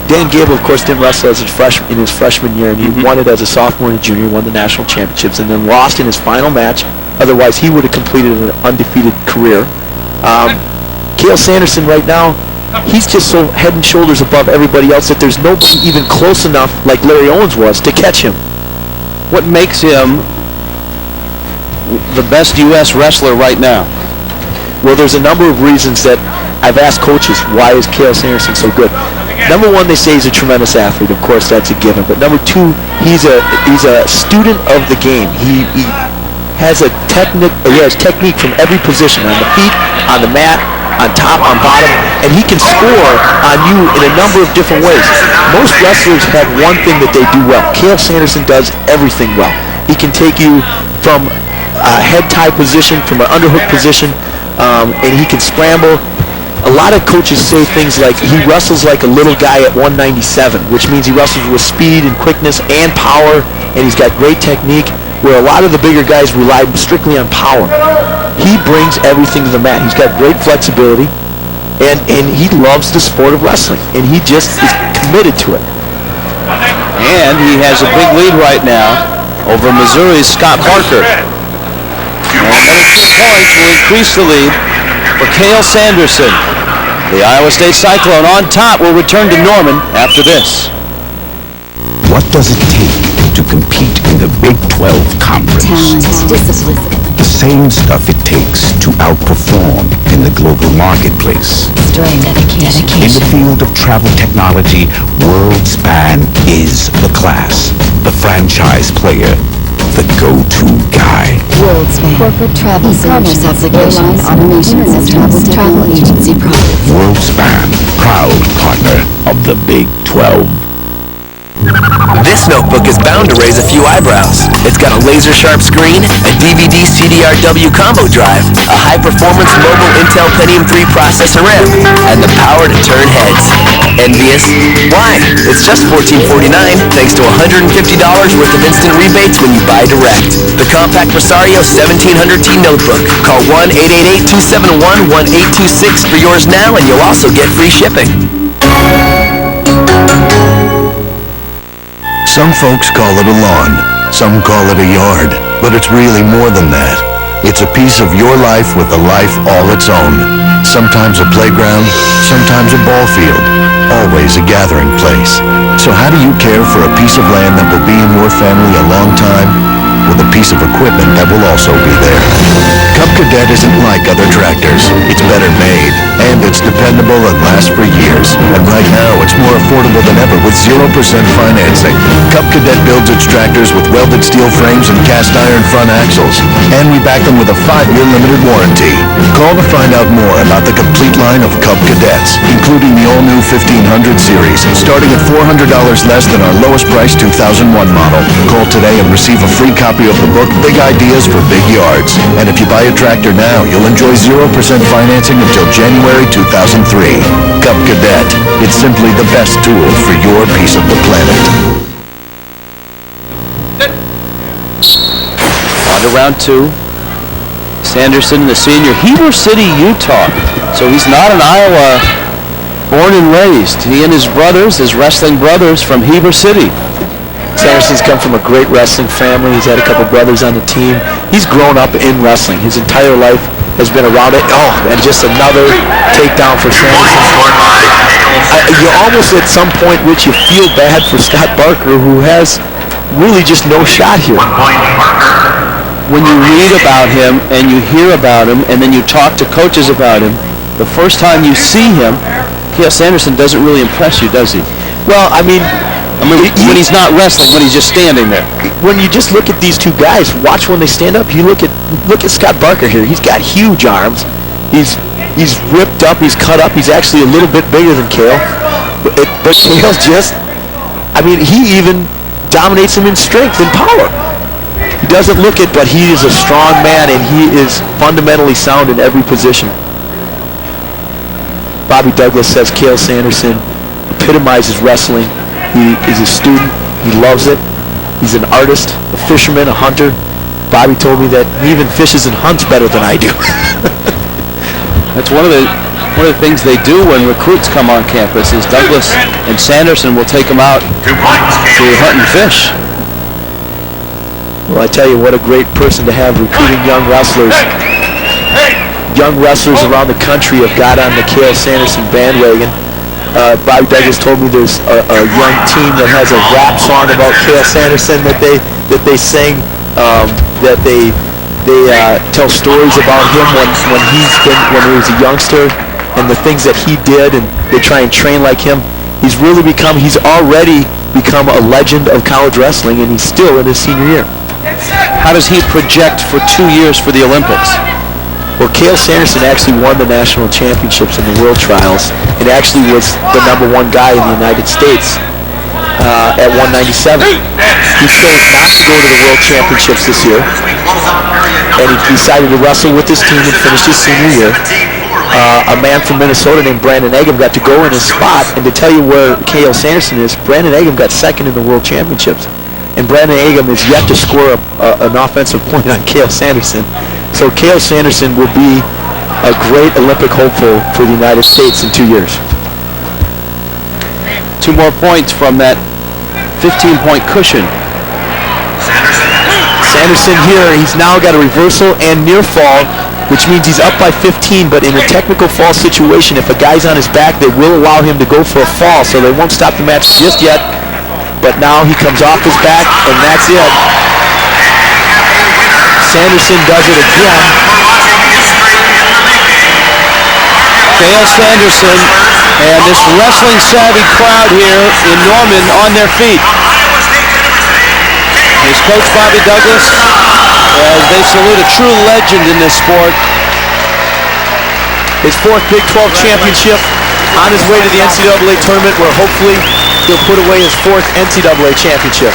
Dan Gable, of course, didn't wrestle as in his freshman year, and he won it as a sophomore and junior, won the national championships, and then lost in his final match. Otherwise, he would have completed an undefeated career. Cael Sanderson right now, he's just so head and shoulders above everybody else that there's nobody even close enough, like Larry Owens was, to catch him. What makes him the best U.S. wrestler right now? Well, there's a number of reasons that I've asked coaches, why is Cael Sanderson so good? Number one, they say he's a tremendous athlete. Of course, that's a given. But number two, he's a student of the game. He has a technique from every position, on the feet, on the mat, on top, on bottom, and he can score on you in a number of different ways. Most wrestlers have one thing that they do well. Cael Sanderson does everything well. He can take you from a head tie position, from an underhook position, and he can scramble. A lot of coaches say things like he wrestles like a little guy at 197, which means he wrestles with speed and quickness and power, and he's got great technique, where a lot of the bigger guys rely strictly on power. He brings everything to the mat. He's got great flexibility, and he loves the sport of wrestling, and he just is committed to it. And he has a big lead right now over Missouri's Scott Barker. And 2 points will increase the lead for Cael Sanderson. The Iowa State Cyclone on top will return to Norman after this. What does it take to compete in the Big 12 Conference? Talent, discipline. The same stuff it takes to outperform in the global marketplace. Strength, dedication. In the field of travel technology, WorldSpan is the class, the franchise player, the go-to guy. WorldSpan. Corporate travel e-commerce applications, automation systems, travel agency products. WorldSpan, proud partner of the Big 12. This notebook is bound to raise a few eyebrows. It's got a laser-sharp screen, a DVD CDRW combo drive, a high-performance mobile Intel Pentium 3 processor RAM, and the power to turn heads. Envious? Why? It's just $14.49 thanks to $150 worth of instant rebates when you buy direct. The compact Rosario 1700T notebook. Call 1-888-271-1826 for yours now, and you'll also get free shipping. Some folks call it a lawn, some call it a yard, but it's really more than that. It's a piece of your life with a life all its own. Sometimes a playground, sometimes a ball field, always a gathering place. So how do you care for a piece of land that will be in your family a long time, with a piece of equipment that will also be there? Cub Cadet isn't like other tractors. It's better made, and it's dependable and lasts for years. And right now, it's more affordable than ever with 0% financing. Cub Cadet builds its tractors with welded steel frames and cast iron front axles. And we back them with a 5-year limited warranty. Call to find out more about the complete line of Cub Cadets, including the all-new 1500 series, starting at $400 less than our lowest price 2001 model. Call today and receive a free copy of the book, Big Ideas for Big Yards. And if you buy a tractor now, you'll enjoy 0% financing until January 2003. Cub Cadet. It's simply the best tool for your piece of the planet. On to round 2. Sanderson, the senior, Heber City, Utah. So he's not an Iowa born and raised. He and his brothers, his wrestling brothers from Heber City. Sanderson's come from a great wrestling family. He's had a couple brothers on the team. He's grown up in wrestling. His entire life has been around it. Oh, and just another takedown for Sanderson. You almost at some point, Rich, you feel bad for Scott Barker, who has really just no shot here. When you read about him and you hear about him and then you talk to coaches about him, the first time you see him, Cael Sanderson doesn't really impress you, does he? Well, I mean, when he's not wrestling, when he's just standing there. When you just look at these two guys, watch when they stand up. You look at Scott Barker here. He's got huge arms. He's ripped up. He's cut up. He's actually a little bit bigger than Cael. But Cael's just, I mean, he even dominates him in strength and power. He doesn't look it, but he is a strong man, and he is fundamentally sound in every position. Bobby Douglas says Cael Sanderson epitomizes wrestling. He is a student. He loves it. He's an artist, a fisherman, a hunter. Bobby told me that he even fishes and hunts better than I do. That's one of the things they do when recruits come on campus is Douglas and Sanderson will take them out to hunt and fish. Well, I tell you, what a great person to have recruiting young wrestlers. Young wrestlers around the country have got on the Cael Sanderson bandwagon. Bobby Douglas told me there's a young team that has a rap song about Cael Sanderson that they sing, that they tell stories about him when he was a youngster and the things that he did, and they try and train like him. He's already become a legend of college wrestling, and he's still in his senior year. How does he project for 2 years for the Olympics? Well, Cael Sanderson actually won the national championships in the World Trials. It actually was the #1 guy in the United States at 197. He chose not to go to the World Championships this year, and he decided to wrestle with his team and finish his senior year. A man from Minnesota named Brandon Eggum got to go in his spot, and to tell you where Cael Sanderson is, Brandon Eggum got second in the World Championships. And Brandon Eggum is yet to score an offensive point on Cael Sanderson. So Cael Sanderson will be a great Olympic hopeful for the United States in 2 years. 2 more points from that 15-point cushion. Sanderson here, he's now got a reversal and near fall, which means he's up by 15, but in a technical fall situation, if a guy's on his back, they will allow him to go for a fall, so they won't stop the match just yet. But now he comes off his back, and that's it. Sanderson does it again. Cael Sanderson and this wrestling-savvy crowd here in Norman on their feet. He's coach Bobby Douglas as they salute a true legend in this sport. His 4th Big 12 championship, on his way to the NCAA tournament, where hopefully he'll put away his 4th NCAA championship.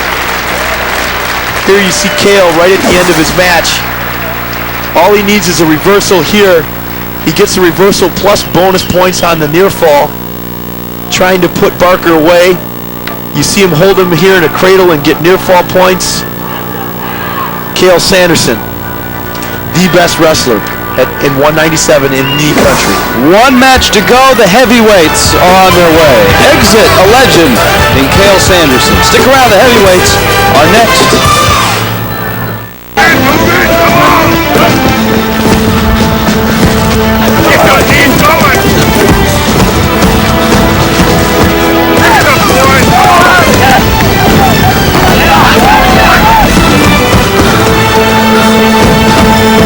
Here you see Cael right at the end of his match. All he needs is a reversal here. He gets a reversal plus bonus points on the near fall, trying to put Barger away. You see him hold him here in a cradle and get near fall points. Cael Sanderson, the best wrestler in 197 in the country. 1 match to go. The heavyweights are on their way. Exit a legend in Cael Sanderson. Stick around. The heavyweights are next.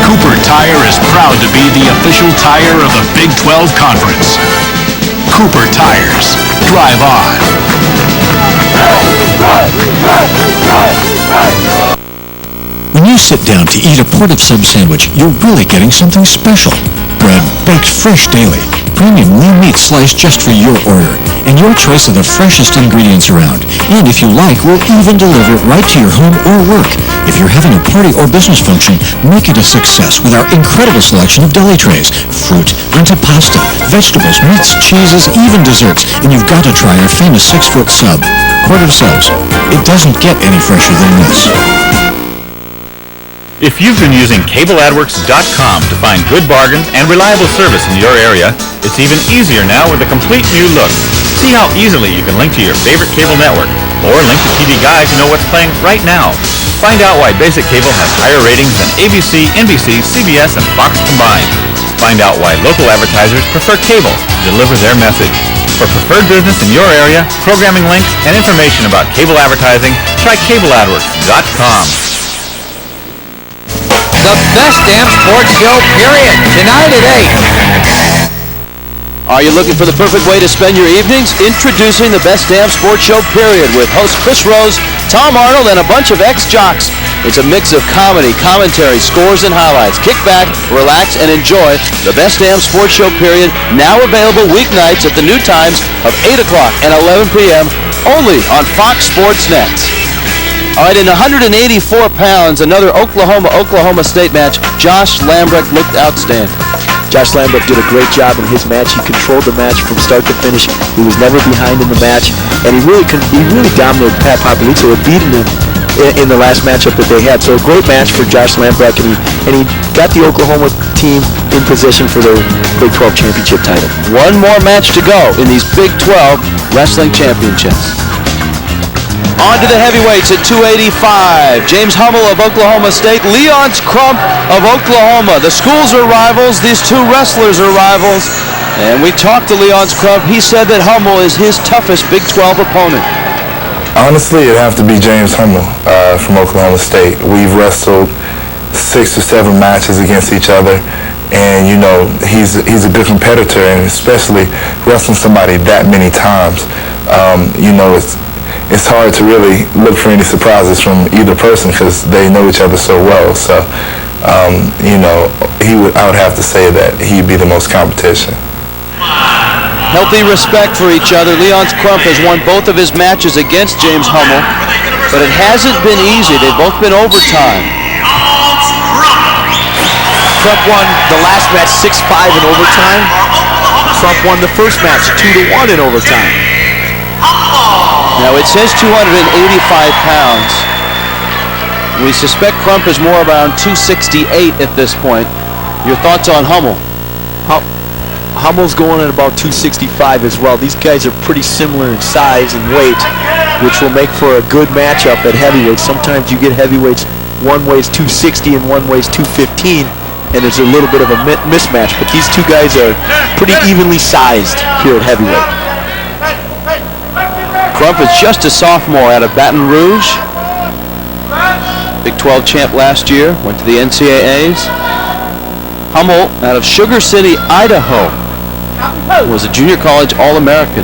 Cooper Tire is proud to be the official tire of the Big 12 Conference. Cooper Tires. Drive on. When you sit down to eat a ported sub sandwich, you're really getting something special. Bread baked fresh daily, premium lean meat sliced just for your order, and your choice of the freshest ingredients around. And if you like, we'll even deliver it right to your home or work. If you're having a party or business function, make it a success with our incredible selection of deli trays, fruit, antipasta, vegetables, meats, cheeses, even desserts, and you've got to try our famous 6-foot sub. Ported subs. It doesn't get any fresher than this. If you've been using CableAdWorks.com to find good bargains and reliable service in your area, it's even easier now with a complete new look. See how easily you can link to your favorite cable network, or link to TV Guide to know what's playing right now. Find out why basic cable has higher ratings than ABC, NBC, CBS, and Fox combined. Find out why local advertisers prefer cable to deliver their message. For preferred business in your area, programming links, and information about cable advertising, try CableAdWorks.com. The best damn sports show, period. Tonight at 8. Are you looking for the perfect way to spend your evenings? Introducing the best damn sports show, period, with host Chris Rose, Tom Arnold, and a bunch of ex-jocks. It's a mix of comedy, commentary, scores, and highlights. Kick back, relax, and enjoy the best damn sports show, period, now available weeknights at the new times of 8 o'clock and 11 p.m. only on Fox Sports Net. All right, in 184 pounds, another Oklahoma State match. Josh Lambrecht looked outstanding. Josh Lambrecht did a great job in his match. He controlled the match from start to finish. He was never behind in the match, and he really dominated Pat Papalizzo, beating him in the last matchup that they had. So a great match for Josh Lambrecht, and he got the Oklahoma team in position for their Big 12 championship title. 1 more match to go in these Big 12 wrestling championships. On to the heavyweights at 285. James Huml of Oklahoma State, Leonce Crump of Oklahoma. The schools are rivals. These 2 wrestlers are rivals. And we talked to Leonce Crump. He said that Huml is his toughest Big 12 opponent. Honestly, it'd have to be James Huml from Oklahoma State. We've wrestled 6 or 7 matches against each other. And, you know, he's a good competitor, and especially wrestling somebody that many times. You know, it's hard to really look for any surprises from either person because they know each other so well. So I would have to say that he'd be the most competition. Healthy respect for each other. Leonce Crump has won both of his matches against James Huml, but it hasn't been easy. They've both been overtime. Crump won the last match 6-5 in overtime. Crump won the first match 2-1 in overtime. Now it says 285 pounds. We suspect Crump is more around 268 at this point. Your thoughts on Huml? Huml's going at about 265 as well. These guys are pretty similar in size and weight, which will make for a good matchup at heavyweights. Sometimes you get heavyweights, one weighs 260 and one weighs 215, and there's a little bit of a mismatch, but these two guys are pretty evenly sized here at heavyweight. Crump is just a sophomore out of Baton Rouge. Big 12 champ last year, went to the NCAAs. Huml out of Sugar City, Idaho, was a junior college All-American.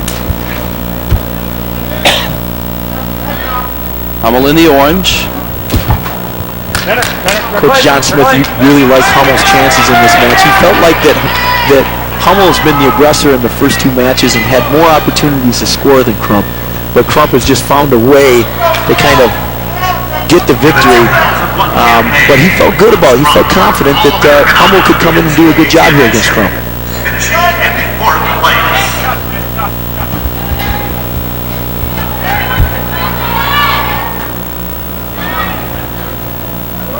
Huml in the orange. Coach John Smith really likes Huml's chances in this match. He felt like that Huml has been the aggressor in the first two matches and had more opportunities to score than Crump. But Crump has just found a way to kind of get the victory. But he felt good about it. He felt confident that Huml could come in and do a good job here against Crump.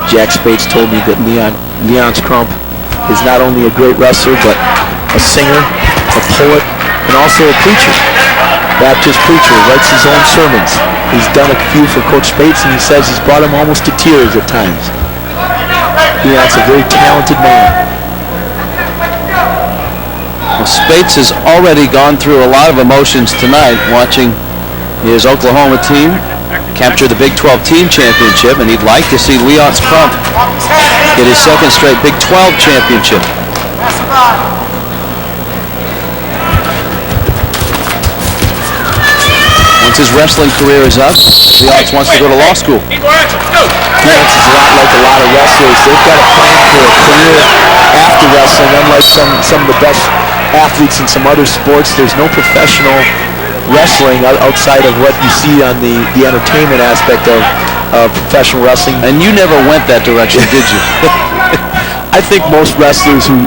Jack Spates told me that Leonce Crump is not only a great wrestler, but a singer, a poet, and also a preacher. Baptist preacher, writes his own sermons. He's done a few for Coach Spates, and he says he's brought him almost to tears at times. Leonce, a very talented man. Well, Spates has already gone through a lot of emotions tonight watching his Oklahoma team capture the Big 12 Team Championship, and he'd like to see Leonce Crump get his second straight Big 12 championship. Once his wrestling career is up, Leonce wants to go to law school. Leonce is a lot like a lot of wrestlers. They've got a plan for a career after wrestling. Unlike some of the best athletes in some other sports, there's no professional wrestling outside of what you see on the entertainment aspect of professional wrestling. And you never went that direction, did you? I think most wrestlers who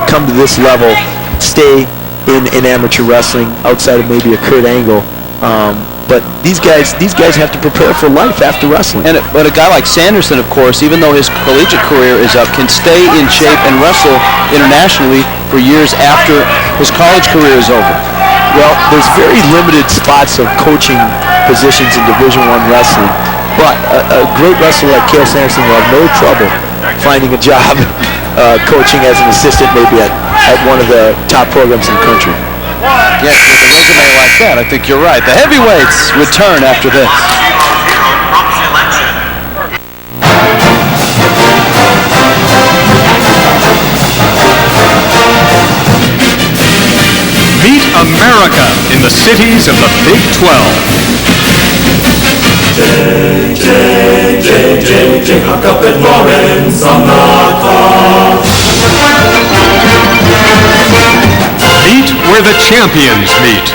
come to this level stay in amateur wrestling outside of maybe a Kurt Angle. But these guys have to prepare for life after wrestling. But a guy like Sanderson, of course, even though his collegiate career is up, can stay in shape and wrestle internationally for years after his college career is over. Well, there's very limited spots of coaching positions in Division I wrestling, but a great wrestler like Cael Sanderson will have no trouble finding a job coaching as an assistant maybe at one of the top programs in the country. Yes, with a resume like that, I think you're right. The heavyweights return after this. Meet America in the cities of the Big 12. J, Hakapet Lawrence on the call. Meet where the champions meet.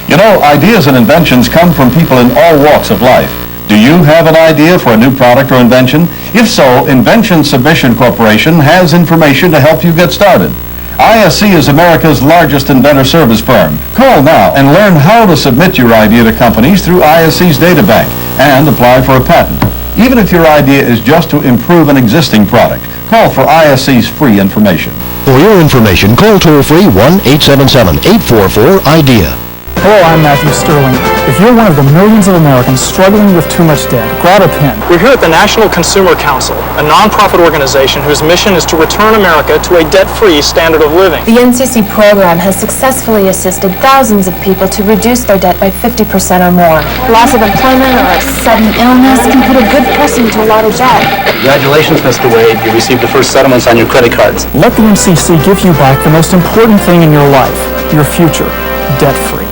You know, ideas and inventions come from people in all walks of life. Do you have an idea for a new product or invention? If so, Invention Submission Corporation has information to help you get started. ISC is America's largest inventor service firm. Call now and learn how to submit your idea to companies through ISC's data bank and apply for a patent. Even if your idea is just to improve an existing product, call for ISC's free information. For your information, call toll-free 1-877-844-IDEA. Hello, I'm Matthew Sterling. If you're one of the millions of Americans struggling with too much debt, grab a pen. We're here at the National Consumer Council, a nonprofit organization whose mission is to return America to a debt-free standard of living. The NCC program has successfully assisted thousands of people to reduce their debt by 50% or more. Loss of employment or a sudden illness can put a good person into a lot of debt. Congratulations, Mr. Wade. You received the first settlements on your credit cards. Let the NCC give you back the most important thing in your life, your future, debt-free.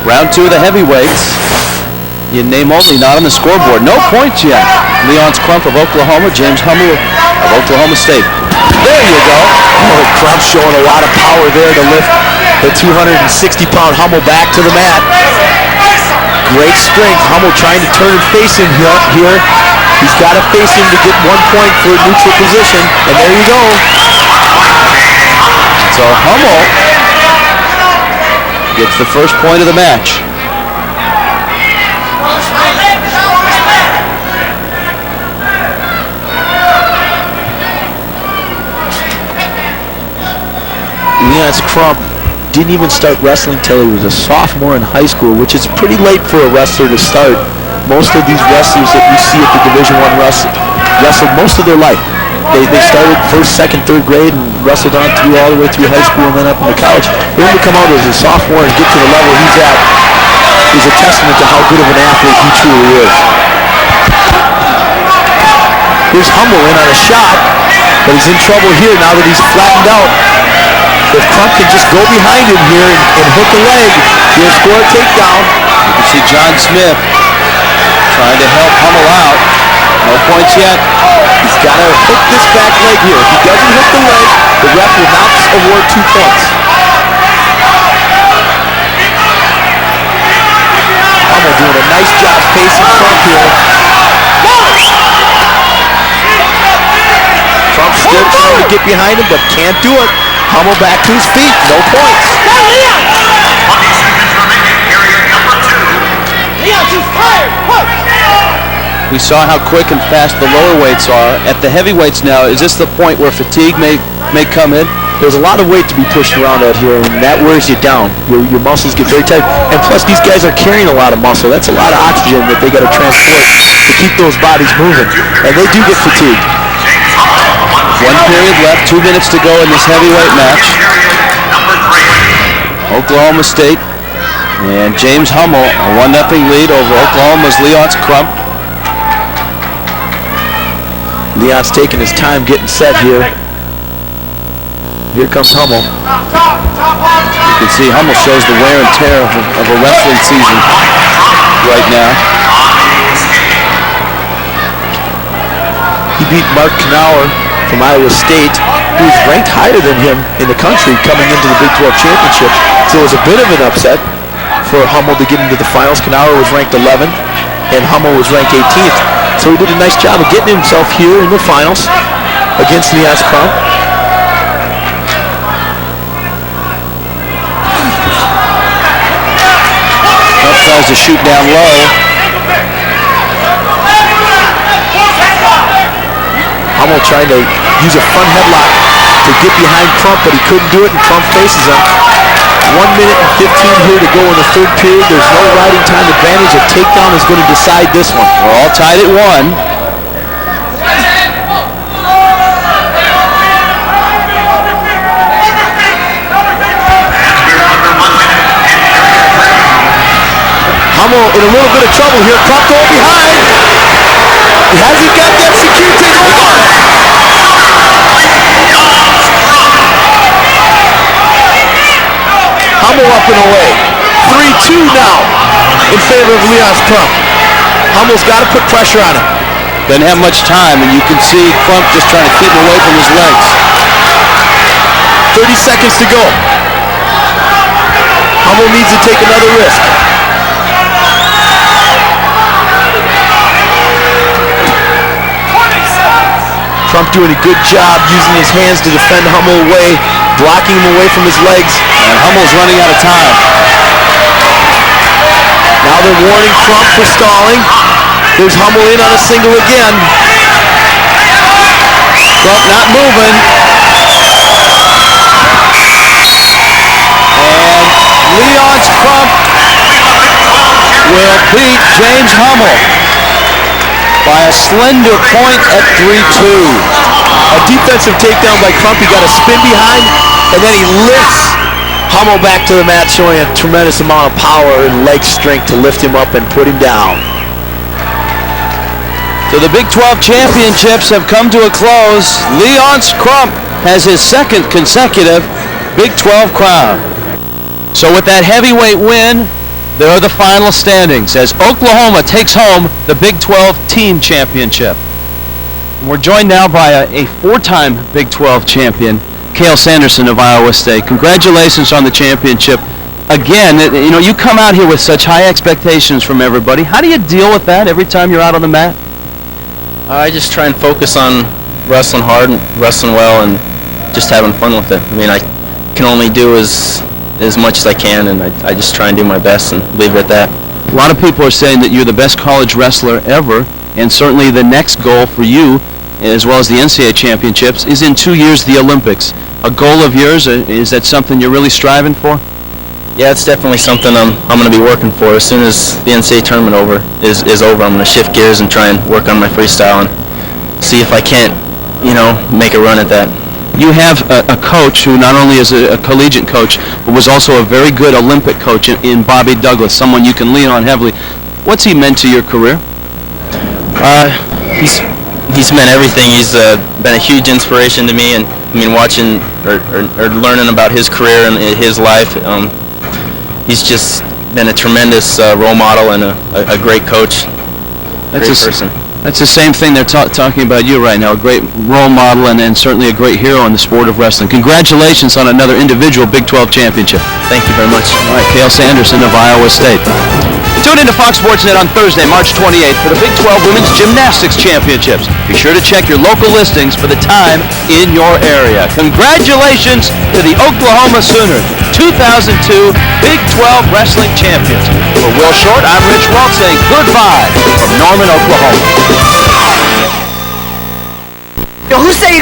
Round two of the heavyweights. in name only, not on the scoreboard. No points yet. Leonce Crump of Oklahoma, James Huml of Oklahoma State. There you go. Oh, Crump showing a lot of power there to lift the 260-pound Huml back to the mat. Great strength. Huml trying to turn and face him here. He's got to face him to get 1 point for a neutral position. And there you go. So Huml gets the first point of the match. Leonce Crump didn't even start wrestling till he was a sophomore in high school, which is pretty late for a wrestler to start. Most of these wrestlers that you see at the Division I wrestled most of their life. They started first, second, third grade and wrestled on through all the way through high school and then up into college. For him to come out as a sophomore and get to the level he's at is a testament to how good of an athlete he truly is. Here's Huml in on a shot, but he's in trouble here now that he's flattened out. If Crump can just go behind him here and hook a leg, he'll score a takedown. You can see John Smith trying to help Huml out. No points yet. He's got to hook this back leg here. If he doesn't hook the leg, the ref will not award 2 points. Huml doing a nice job facing Crump here. Crump still trying to get behind him, but can't do it. Huml back to his feet. No points. We saw how quick and fast the lower weights are. At the heavyweights now, is this the point where fatigue may come in? There's a lot of weight to be pushed around out here, and that wears you down. Your muscles get very tight. And plus, these guys are carrying a lot of muscle. That's a lot of oxygen that they got to transport to keep those bodies moving. And they do get fatigued. 1 period left, 2 minutes to go in this heavyweight match. Oklahoma State and James Huml, a 1-0 lead over Oklahoma's Leonce Crump. Leonce taking his time getting set here. Here comes Huml. You can see Huml shows the wear and tear of a wrestling season right now. He beat Mark Knauer from Iowa State, who was ranked higher than him in the country coming into the Big 12 championship. So it was a bit of an upset for Huml to get into the finals. Knauer was ranked 11th, and Huml was ranked 18th. So he did a nice job of getting himself here in the finals against Leonce Crump. Crump tries to shoot down low. Huml trying to use a front headlock to get behind Crump, but he couldn't do it, and Crump faces him. 1 minute and 15 here to go in the third period. There's no riding time advantage. A takedown is going to decide this one. We're all tied at 1. Huml in a little bit of trouble here. Crump going behind. He hasn't got that secure takedown. Huml up and away. 3-2 now in favor of Leonce Crump. Huml's got to put pressure on him. Doesn't have much time, and you can see Crump just trying to keep him away from his legs. 30 seconds to go. Huml needs to take another risk. Crump doing a good job using his hands to defend Huml away, blocking him away from his legs. And Huml's running out of time. Now they're warning Crump for stalling. There's Huml in on a single again. Crump not moving. And Leonce Crump will beat James Huml by a slender point at 3-2. A defensive takedown by Crump. He got a spin behind, and then he lifts Huml back to the mat, showing a tremendous amount of power and leg strength to lift him up and put him down. So the Big 12 championships have come to a close. Leonce Crump has his second consecutive Big 12 crown. So with that heavyweight win, There are the final standings as Oklahoma takes home the Big 12 team championship. And we're joined now by a four-time Big 12 champion, Cael Sanderson of Iowa State. Congratulations on the championship. Again, you know, you come out here with such high expectations from everybody. How do you deal with that every time you're out on the mat? I just try and focus on wrestling hard and wrestling well and just having fun with it. I mean, I can only do as much as I can, and I just try and do my best and leave it at that. A lot of people are saying that you're the best college wrestler ever, and certainly the next goal for you, as well as the NCAA championships, is in 2 years the Olympics. A goal of yours, is that something you're really striving for? Yeah, it's definitely something I'm going to be working for. As soon as the NCAA tournament is over, I'm going to shift gears and try and work on my freestyle and see if I can't, you know, make a run at that. You have a coach who not only is a collegiate coach, but was also a very good Olympic coach in Bobby Douglas, someone you can lean on heavily. What's he meant to your career? He's meant everything. He's been a huge inspiration to me, and I mean, watching or learning about his career and his life, he's just been a tremendous role model and a great coach, great person. That's the same thing they're talking about you right now, a great role model and certainly a great hero in the sport of wrestling. Congratulations on another individual Big 12 championship. Thank you very much. All right, Cael Sanderson of Iowa State. Tune into Fox Sports Net on Thursday, March 28th for the Big 12 Women's Gymnastics Championships. Be sure to check your local listings for the time in your area. Congratulations to the Oklahoma Sooners, 2002 Big 12 Wrestling Champions. For Will Short, I'm Rich Welch saying goodbye from Norman, Oklahoma. Yo, who say you got